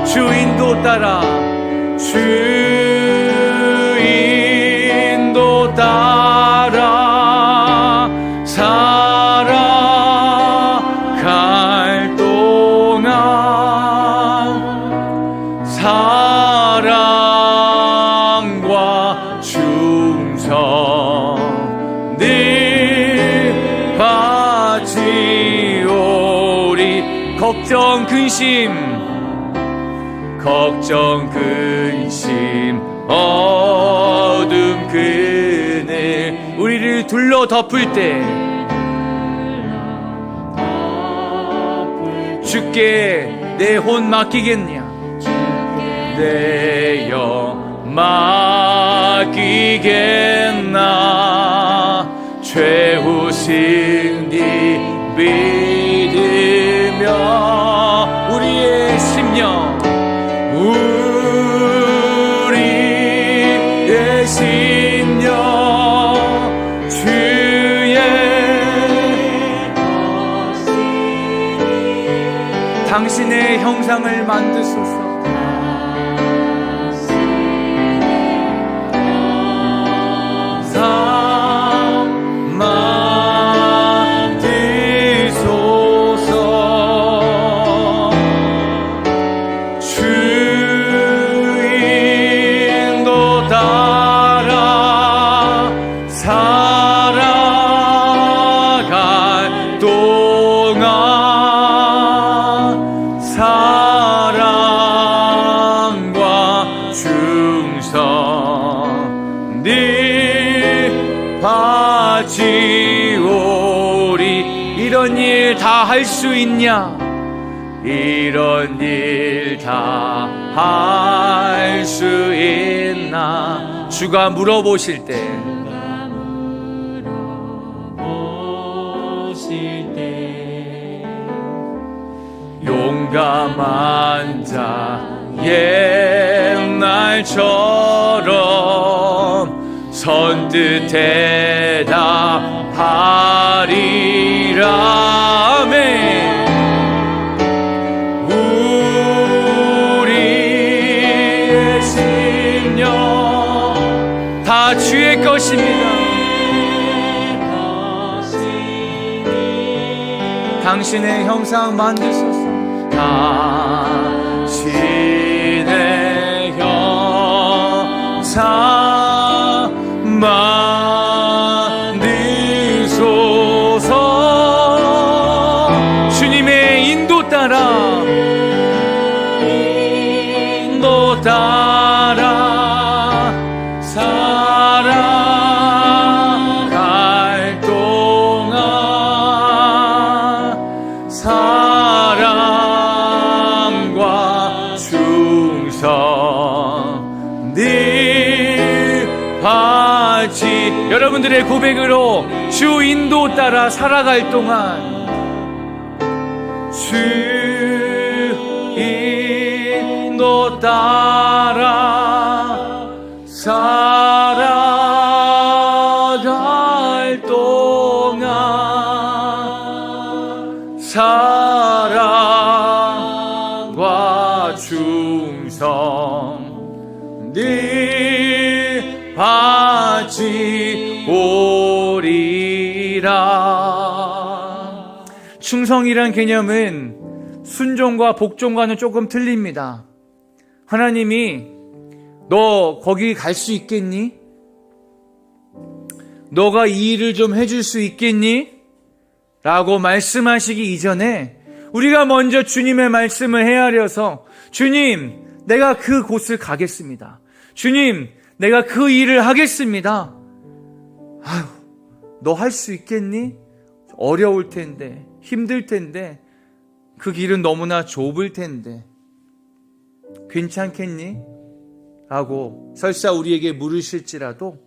주인도 따라 주인도 따라 살아갈 동안 사랑과 충성 늘 바치오리. 걱정 근심 어둠 그늘 우리를 둘러 덮을 때 주께 내 혼 맡기겠냐? 내 영 맡기겠나? 최후 승리 믿으며 우리의 심령 우리의 심령 주의 당신의 형상을 만드소서. 만드소서. 주 늘 바치오리. 이런 일 다 할 수 있냐? 이런 일 다 할 수 있나? 주가 물어보실 때, 용감한 자 옛날처럼 선뜻 대답하리라. 아멘. 우리의 심령 다 주의 것입니다. 당신의 형상 만드소서. 당신의 형상 만드소서. 주님의 인도 따라 살아갈 동안 사랑과 충성 늘 바치. 여러분들의 고백으로 주 인도 따라 살아갈 동안 주 인도 따라 살아갈 동안 사랑과 충성 늘 바치오리라. 충성이란 개념은 순종과 복종과는 조금 틀립니다. 하나님이 너 거기 갈 수 있겠니? 너가 이 일을 좀 해줄 수 있겠니? 라고 말씀하시기 이전에 우리가 먼저 주님의 말씀을 헤아려서 주님, 내가 그 곳을 가겠습니다. 주님, 내가 그 일을 하겠습니다. 아유, 너 할 수 있겠니? 어려울 텐데, 힘들 텐데, 그 길은 너무나 좁을 텐데 괜찮겠니? 라고 설사 우리에게 물으실지라도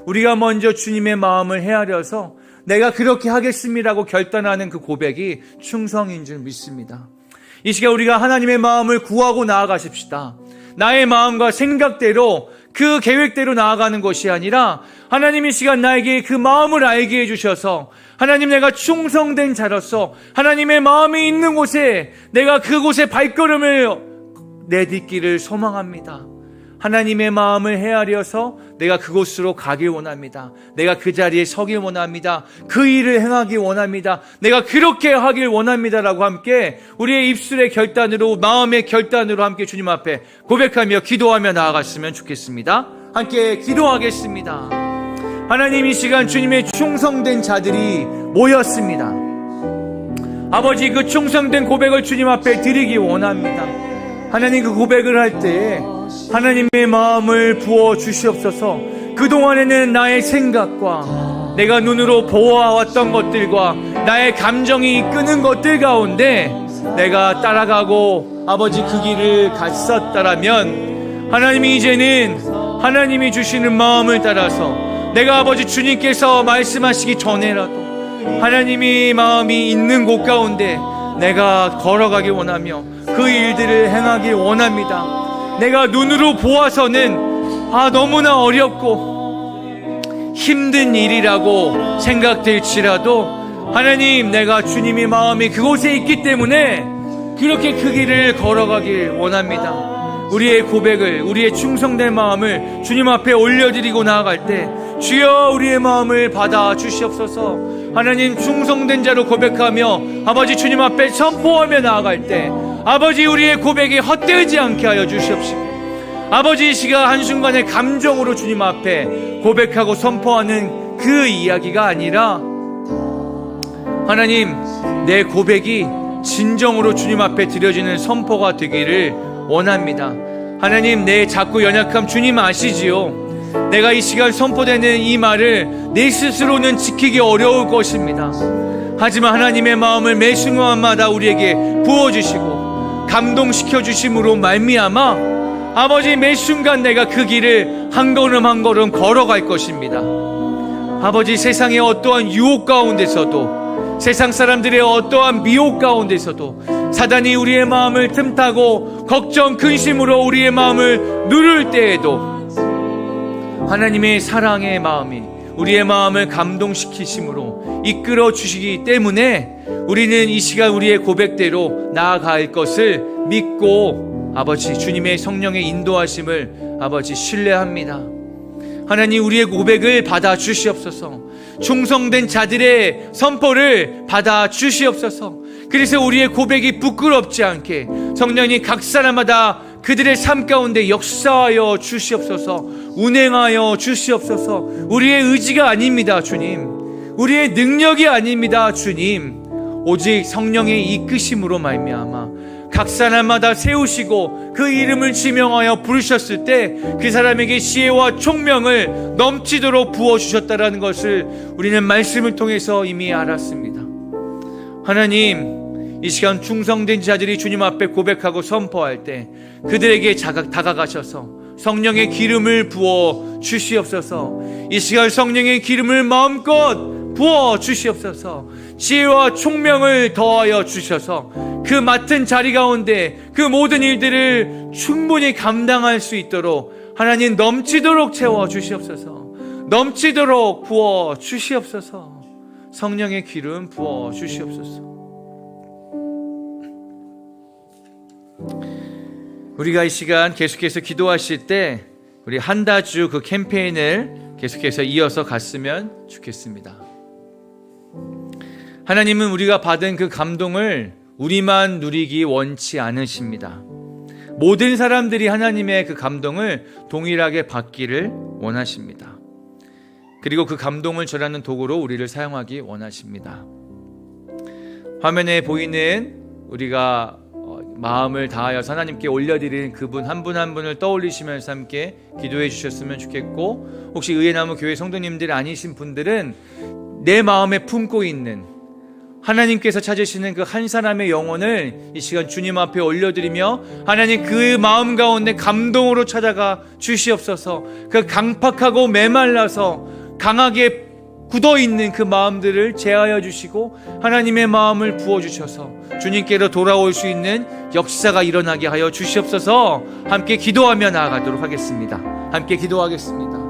우리가 먼저 주님의 마음을 헤아려서 내가 그렇게 하겠습니다라고 결단하는 그 고백이 충성인 줄 믿습니다. 이 시간 우리가 하나님의 마음을 구하고 나아가십시다. 나의 마음과 생각대로 그 계획대로 나아가는 것이 아니라 하나님 이 시간 나에게 그 마음을 알게 해주셔서 하나님, 내가 충성된 자로서 하나님의 마음이 있는 곳에 내가 그곳에 발걸음을 내딛기를 소망합니다. 하나님의 마음을 헤아려서 내가 그곳으로 가길 원합니다. 내가 그 자리에 서길 원합니다. 그 일을 행하길 원합니다. 내가 그렇게 하길 원합니다라고 함께 우리의 입술의 결단으로, 마음의 결단으로 함께 주님 앞에 고백하며 기도하며 나아갔으면 좋겠습니다. 함께 기도하겠습니다. 하나님, 이 시간 주님의 충성된 자들이 모였습니다. 아버지, 그 충성된 고백을 주님 앞에 드리기 원합니다. 하나님, 그 고백을 할 때에 하나님의 마음을 부어 주시옵소서. 그동안에는 나의 생각과 내가 눈으로 보아왔던 것들과 나의 감정이 이끄는 것들 가운데 내가 따라가고 아버지 그 길을 갔었다라면 하나님이 이제는 하나님이 주시는 마음을 따라서 내가 아버지 주님께서 말씀하시기 전에라도 하나님이 마음이 있는 곳 가운데 내가 걸어가기 원하며 그 일들을 행하기 원합니다. 내가 눈으로 보아서는 너무나 어렵고 힘든 일이라고 생각될지라도 하나님, 내가 주님의 마음이 그곳에 있기 때문에 그렇게 그 길을 걸어가길 원합니다. 우리의 고백을, 우리의 충성된 마음을 주님 앞에 올려드리고 나아갈 때 주여 우리의 마음을 받아 주시옵소서. 하나님, 충성된 자로 고백하며 아버지 주님 앞에 선포하며 나아갈 때 아버지 우리의 고백이 헛되지 않게 하여 주시옵시고 아버지 이 시간 한순간의 감정으로 주님 앞에 고백하고 선포하는 그 이야기가 아니라 하나님, 내 고백이 진정으로 주님 앞에 드려지는 선포가 되기를 원합니다. 하나님, 내 작고 연약함 주님 아시지요. 내가 이 시간 선포되는 이 말을 내 스스로는 지키기 어려울 것입니다. 하지만 하나님의 마음을 매 순간마다 우리에게 부어주시고 감동시켜 주심으로 말미암아 아버지, 매 순간 내가 그 길을 한 걸음 한 걸음 걸어갈 것입니다. 아버지, 세상의 어떠한 유혹 가운데서도, 세상 사람들의 어떠한 미혹 가운데서도 사단이 우리의 마음을 틈타고 걱정, 근심으로 우리의 마음을 누를 때에도 하나님의 사랑의 마음이 우리의 마음을 감동시키심으로 이끌어 주시기 때문에 우리는 이 시간 우리의 고백대로 나아갈 것을 믿고 아버지, 주님의 성령의 인도하심을 아버지 신뢰합니다. 하나님, 우리의 고백을 받아 주시옵소서. 충성된 자들의 선포를 받아 주시옵소서. 그래서 우리의 고백이 부끄럽지 않게 성령이 각 사람마다 그들의 삶 가운데 역사하여 주시옵소서. 운행하여 주시옵소서. 우리의 의지가 아닙니다, 주님. 우리의 능력이 아닙니다, 주님. 오직 성령의 이끄심으로 말미암아 각 사람마다 세우시고 그 이름을 지명하여 부르셨을 때 그 사람에게 지혜와 총명을 넘치도록 부어주셨다라는 것을 우리는 말씀을 통해서 이미 알았습니다. 하나님, 이 시간 충성된 자들이 주님 앞에 고백하고 선포할 때 그들에게 다가가셔서 성령의 기름을 부어 주시옵소서. 이 시간 성령의 기름을 마음껏 부어 주시옵소서. 지혜와 총명을 더하여 주셔서 그 맡은 자리 가운데 그 모든 일들을 충분히 감당할 수 있도록 하나님 넘치도록 채워 주시옵소서. 넘치도록 부어 주시옵소서. 성령의 기름 부어 주시옵소서. 우리가 이 시간 계속해서 기도하실 때 우리 한다주 그 캠페인을 계속해서 이어서 갔으면 좋겠습니다. 하나님은 우리가 받은 그 감동을 우리만 누리기 원치 않으십니다. 모든 사람들이 하나님의 그 감동을 동일하게 받기를 원하십니다. 그리고 그 감동을 전하는 도구로 우리를 사용하기 원하십니다. 화면에 보이는 우리가 마음을 다하여서 하나님께 올려드리는 그분 한 분 한 분을 떠올리시면서 함께 기도해 주셨으면 좋겠고, 혹시 의예나무 교회 성도님들 아니신 분들은 내 마음에 품고 있는 하나님께서 찾으시는 그 한 사람의 영혼을 이 시간 주님 앞에 올려드리며 하나님 그 마음 가운데 감동으로 찾아가 주시옵소서. 그 강팍하고 메말라서 강하게 굳어있는 그 마음들을 제하여 주시고 하나님의 마음을 부어주셔서 주님께로 돌아올 수 있는 역사가 일어나게 하여 주시옵소서. 함께 기도하며 나아가도록 하겠습니다. 함께 기도하겠습니다.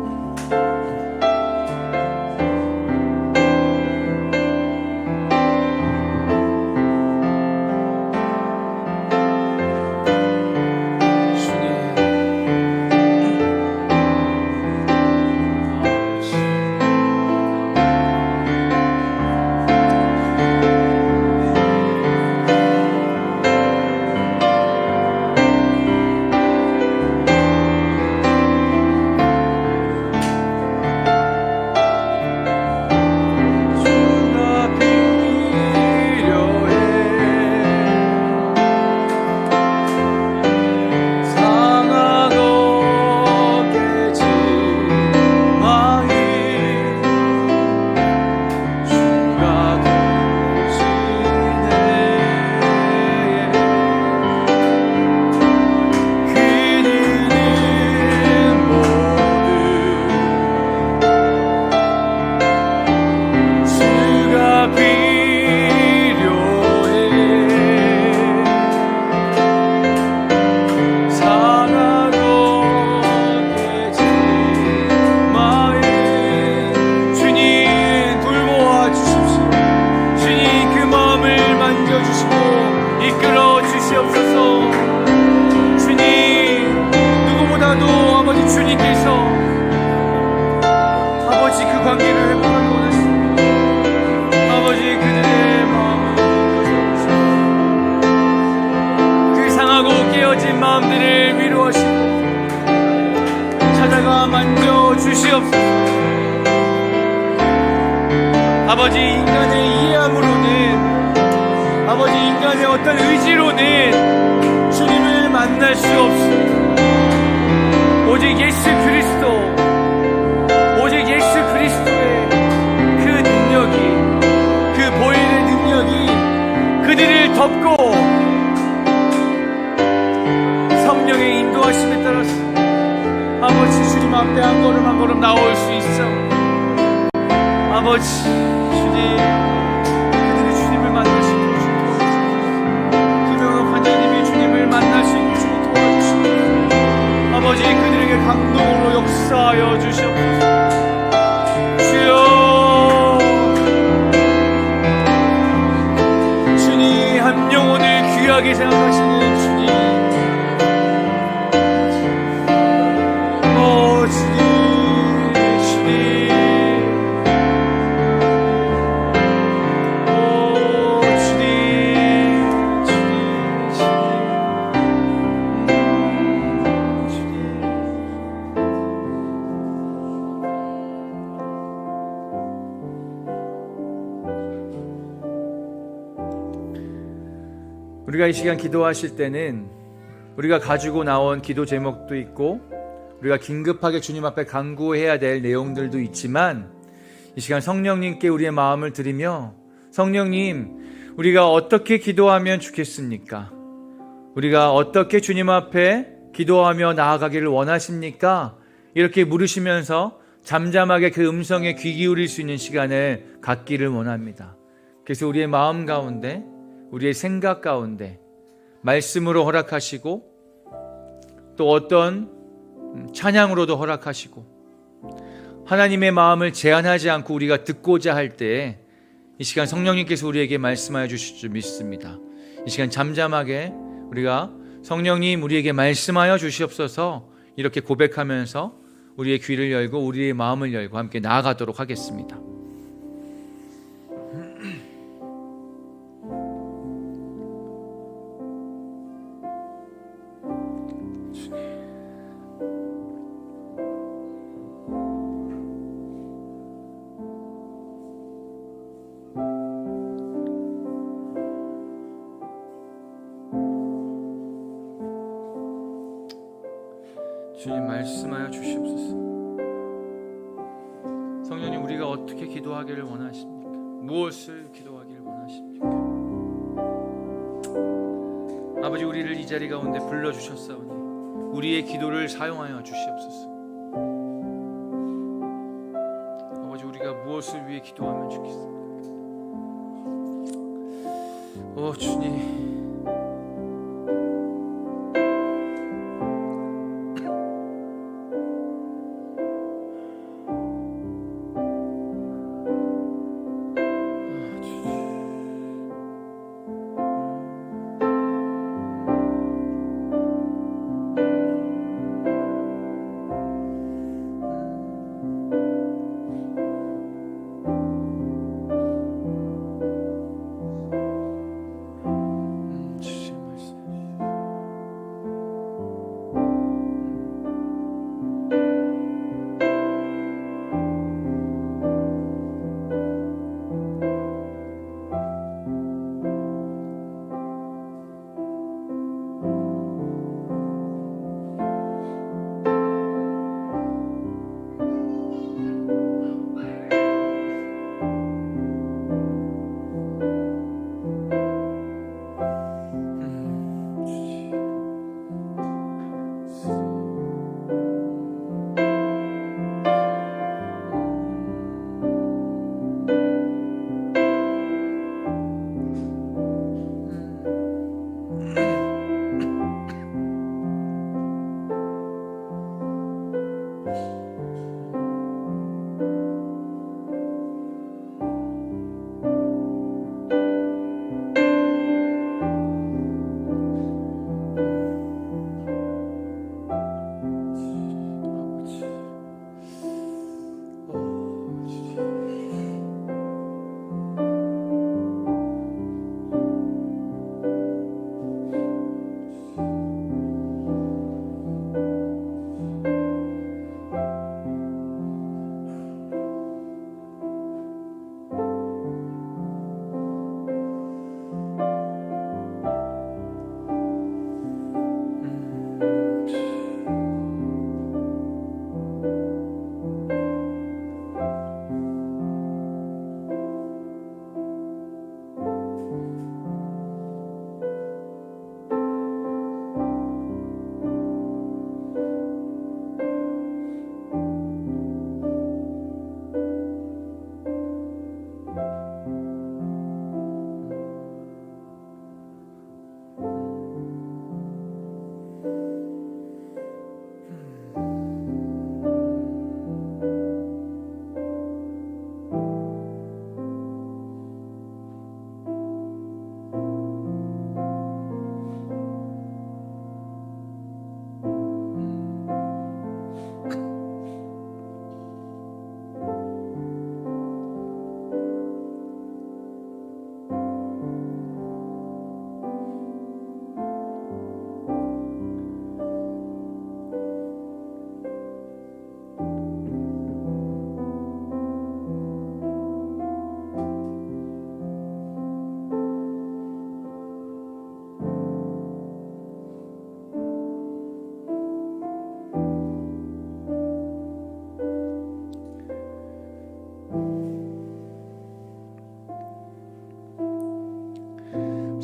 마음들을 위로하시고 찾아가 만져 주시옵소서. 아버지, 인간의 이해함으로는, 아버지 인간의 어떤 의지로는 주님을 만날 수 없습니다. 오직 예수 그리스도, 덮고 성령의 인도하심에 따라서 아버지 주님 앞에 한 걸음 한 걸음 나올 수 있어. 아버지 주님, 그들이 주님을 만날 수 있도록 도와주시옵소서. 김영욱 환자님이 주님을 만날 수 있도록 도와주시옵소서. 아버지 그들에게 감동으로 역사하여 주시옵소서. 주여, 주님 한 영혼을 귀하게 생각하시는 주님, 우리가 이 시간 기도하실 때는 우리가 가지고 나온 기도 제목도 있고 우리가 긴급하게 주님 앞에 간구해야 될 내용들도 있지만, 이 시간 성령님께 우리의 마음을 드리며, 성령님, 우리가 어떻게 기도하면 좋겠습니까? 우리가 어떻게 주님 앞에 기도하며 나아가기를 원하십니까? 이렇게 물으시면서 잠잠하게 그 음성에 귀 기울일 수 있는 시간을 갖기를 원합니다. 그래서 우리의 마음 가운데, 우리의 생각 가운데 말씀으로 허락하시고 또 어떤 찬양으로도 허락하시고, 하나님의 마음을 제한하지 않고 우리가 듣고자 할 때 이 시간 성령님께서 우리에게 말씀하여 주실 줄 믿습니다. 이 시간 잠잠하게 우리가 성령님 우리에게 말씀하여 주시옵소서 이렇게 고백하면서 우리의 귀를 열고 우리의 마음을 열고 함께 나아가도록 하겠습니다. 주님 말씀하여 주시옵소서. 성령님, 우리가 어떻게 기도하기를 원하십니까? 무엇을 기도하기를 원하십니까? 아버지, 우리를 이 자리 가운데 불러주셨사오니 우리의 기도를 사용하여 주시옵소서. 아버지, 우리가 무엇을 위해 기도하면 좋겠습니까? 오 주님,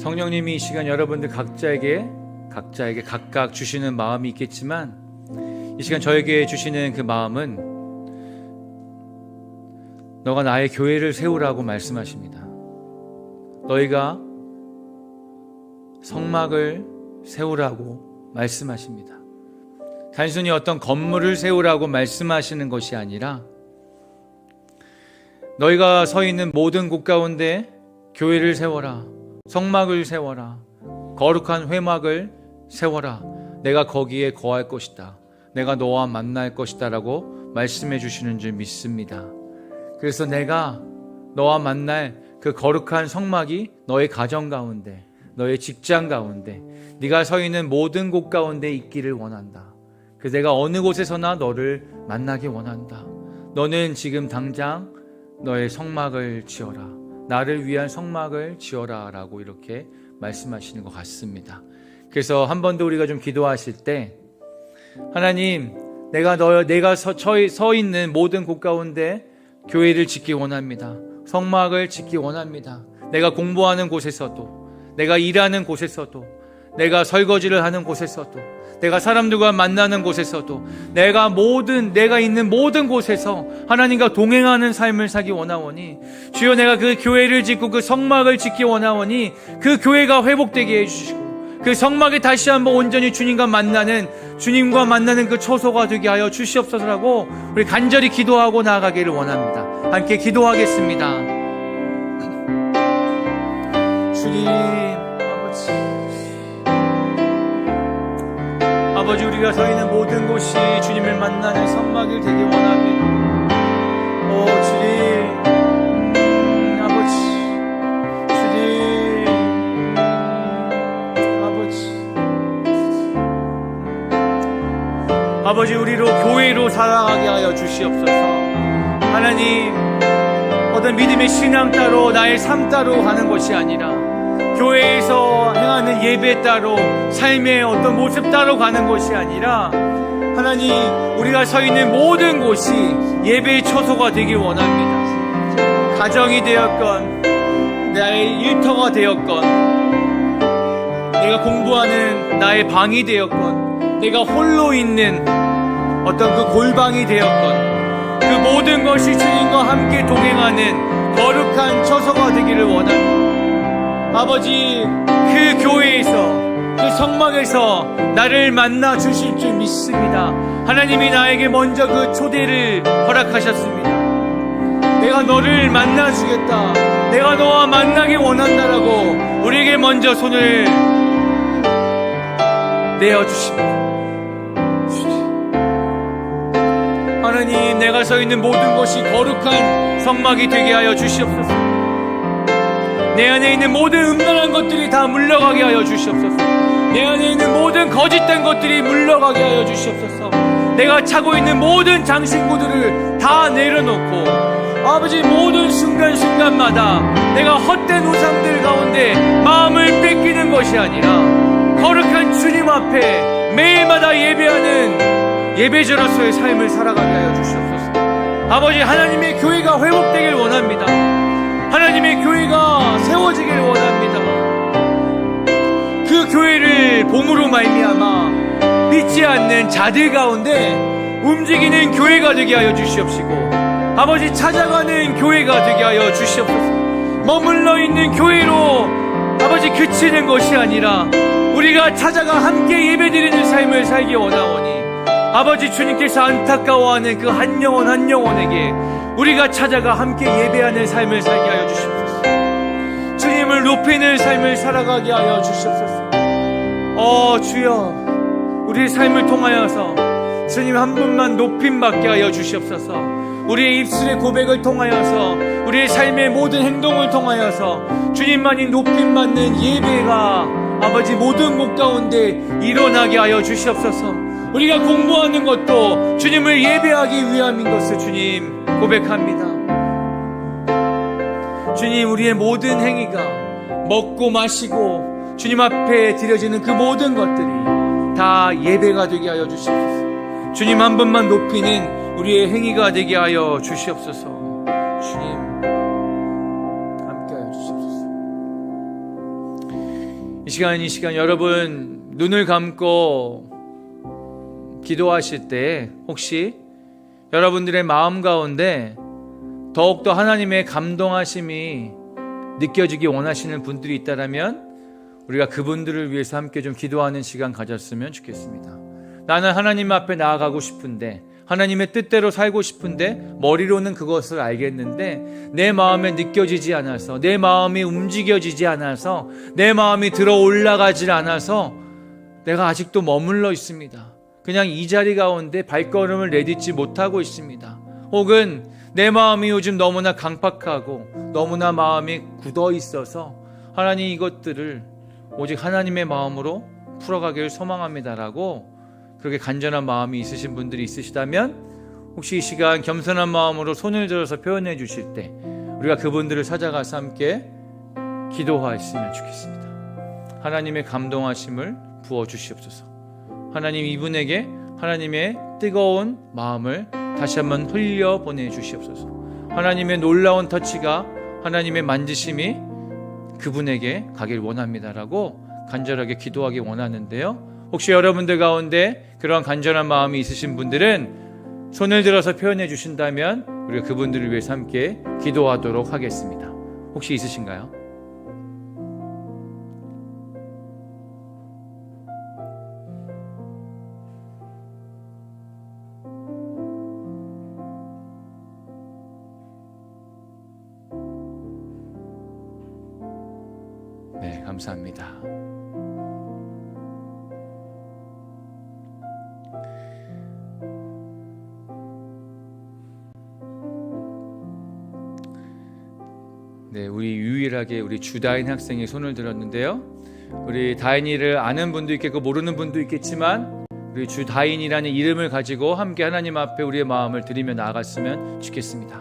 성령님이 이 시간 여러분들 각자에게 각각 주시는 마음이 있겠지만 이 시간 저에게 주시는 그 마음은 너가 나의 교회를 세우라고 말씀하십니다. 너희가 성막을 세우라고 말씀하십니다. 단순히 어떤 건물을 세우라고 말씀하시는 것이 아니라 너희가 서 있는 모든 곳 가운데 교회를 세워라, 성막을 세워라, 거룩한 회막을 세워라. 내가 거기에 거할 것이다. 내가 너와 만날 것이다 라고 말씀해 주시는 줄 믿습니다. 그래서 내가 너와 만날 그 거룩한 성막이 너의 가정 가운데, 너의 직장 가운데, 네가 서 있는 모든 곳 가운데 있기를 원한다. 그래서 내가 어느 곳에서나 너를 만나기 원한다. 너는 지금 당장 너의 성막을 지어라. 나를 위한 성막을 지어라 라고 이렇게 말씀하시는 것 같습니다. 그래서 한 번 더 우리가 좀 기도하실 때 하나님, 내가 서 있는 모든 곳 가운데 교회를 짓기 원합니다. 성막을 짓기 원합니다. 내가 공부하는 곳에서도, 내가 일하는 곳에서도, 내가 설거지를 하는 곳에서도, 내가 사람들과 만나는 곳에서도, 내가 있는 모든 곳에서 하나님과 동행하는 삶을 살기 원하오니 주여, 내가 그 교회를 짓고 그 성막을 짓기 원하오니 그 교회가 회복되게 해주시고 그 성막이 다시 한번 온전히 주님과 만나는 그 초소가 되게 하여 주시옵소서라고 우리 간절히 기도하고 나아가기를 원합니다. 함께 기도하겠습니다. 주님 아버지, 우리가 서 있는 모든 곳이 주님을 만나는 성막이 되기 원합니다. 오 주님, 아버지, 주님, 아버지, 우리로 교회로 살아가게 하여 주시옵소서. 하나님, 어떤 믿음의 신앙 따로 나의 삶 따로 가는 것이 아니라 교회에서 행하는 예배 따로, 삶의 어떤 모습 따로 가는 것이 아니라 하나님, 우리가 서 있는 모든 곳이 예배의 처소가 되길 원합니다. 가정이 되었건 나의 일터가 되었건, 내가 공부하는 나의 방이 되었건, 내가 홀로 있는 어떤 그 골방이 되었건, 그 모든 것이 주님과 함께 동행하는 거룩한 처소가 되기를 원합니다. 아버지, 그 교회에서, 그 성막에서 나를 만나 주실 줄 믿습니다. 하나님이 나에게 먼저 그 초대를 허락하셨습니다. 내가 너를 만나 주겠다, 내가 너와 만나기 원한다라고 우리에게 먼저 손을 내어주십니다. 하나님, 내가 서 있는 모든 곳이 거룩한 성막이 되게 하여 주시옵소서. 내 안에 있는 모든 음란한 것들이 다 물러가게 하여 주시옵소서. 내 안에 있는 모든 거짓된 것들이 물러가게 하여 주시옵소서. 내가 차고 있는 모든 장신구들을 다 내려놓고 아버지, 모든 순간순간마다 내가 헛된 우상들 가운데 마음을 뺏기는 것이 아니라 거룩한 주님 앞에 매일마다 예배하는 예배자로서의 삶을 살아가게 하여 주시옵소서. 아버지, 하나님의 교회가 회복되길 원합니다. 하나님의 교회가 세워지길 원합니다. 그 교회를 봄으로 말미암아 믿지 않는 자들 가운데 움직이는 교회가 되게 하여 주시옵시고, 아버지, 찾아가는 교회가 되게 하여 주시옵소서. 머물러 있는 교회로 아버지 그치는 것이 아니라 우리가 찾아가 함께 예배드리는 삶을 살기 원하오니 아버지, 주님께서 안타까워하는 그 한 영혼 한 영혼에게 우리가 찾아가 함께 예배하는 삶을 살게 하여 주시옵소서. 주님을 높이는 삶을 살아가게 하여 주시옵소서. 주여, 우리의 삶을 통하여서 주님 한 분만 높임받게 하여 주시옵소서. 우리의 입술의 고백을 통하여서, 우리의 삶의 모든 행동을 통하여서 주님만이 높임받는 예배가 아버지 모든 곳 가운데 일어나게 하여 주시옵소서. 우리가 공부하는 것도 주님을 예배하기 위함인 것을 주님 고백합니다. 주님, 우리의 모든 행위가 먹고 마시고 주님 앞에 드려지는 그 모든 것들이 다 예배가 되게 하여 주시옵소서. 주님 한 분만 높이는 우리의 행위가 되게 하여 주시옵소서. 주님 함께 하여 주시옵소서. 이 시간 여러분 눈을 감고 기도하실 때 혹시 여러분들의 마음 가운데 더욱더 하나님의 감동하심이 느껴지기 원하시는 분들이 있다면 우리가 그분들을 위해서 함께 좀 기도하는 시간 가졌으면 좋겠습니다. 나는 하나님 앞에 나아가고 싶은데, 하나님의 뜻대로 살고 싶은데 머리로는 그것을 알겠는데 내 마음에 느껴지지 않아서, 내 마음이 움직여지지 않아서, 내 마음이 들어 올라가지 않아서 내가 아직도 머물러 있습니다. 그냥 이 자리 가운데 발걸음을 내딛지 못하고 있습니다. 혹은 내 마음이 요즘 너무나 강팍하고 너무나 마음이 굳어 있어서 하나님 이것들을 오직 하나님의 마음으로 풀어가기를 소망합니다라고 그렇게 간절한 마음이 있으신 분들이 있으시다면 혹시 이 시간 겸손한 마음으로 손을 들어서 표현해 주실 때 우리가 그분들을 찾아가서 함께 기도하였으면 좋겠습니다. 하나님의 감동하심을 부어주시옵소서. 하나님 이분에게 하나님의 뜨거운 마음을 다시 한번 흘려 보내주시옵소서. 하나님의 놀라운 터치가, 하나님의 만지심이 그분에게 가길 원합니다라고 간절하게 기도하기 원하는데요. 혹시 여러분들 가운데 그런 간절한 마음이 있으신 분들은 손을 들어서 표현해 주신다면 우리가 그분들을 위해서 함께 기도하도록 하겠습니다. 혹시 있으신가요? 네, 감사합니다. 네, 우리 유일하게 우리 주다인 학생이 손을 들었는데요. 우리 다인이를 아는 분도 있겠고 모르는 분도 있겠지만 우리 주다인이라는 이름을 가지고 함께 하나님 앞에 우리의 마음을 드리며 나아갔으면 좋겠습니다.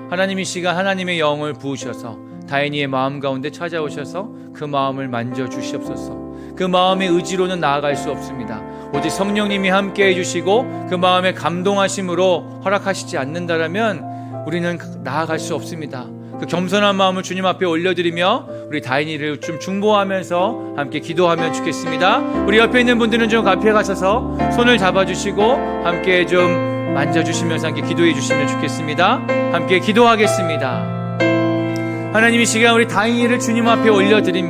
하나님 이 시간 하나님의 영을 부으셔서 다인이의 마음 가운데 찾아오셔서 그 마음을 만져주시옵소서. 그 마음의 의지로는 나아갈 수 없습니다. 오직 성령님이 함께 해주시고 그 마음의 감동하심으로 허락하시지 않는다라면 우리는 나아갈 수 없습니다. 그 겸손한 마음을 주님 앞에 올려드리며 우리 다인이를 좀 중보하면서 함께 기도하면 좋겠습니다. 우리 옆에 있는 분들은 좀 앞에 가셔서 손을 잡아주시고 함께 좀 만져주시면서 함께 기도해 주시면 좋겠습니다. 함께 기도하겠습니다. 하나님 이 시간 우리 다인이를 주님 앞에 올려드립니다.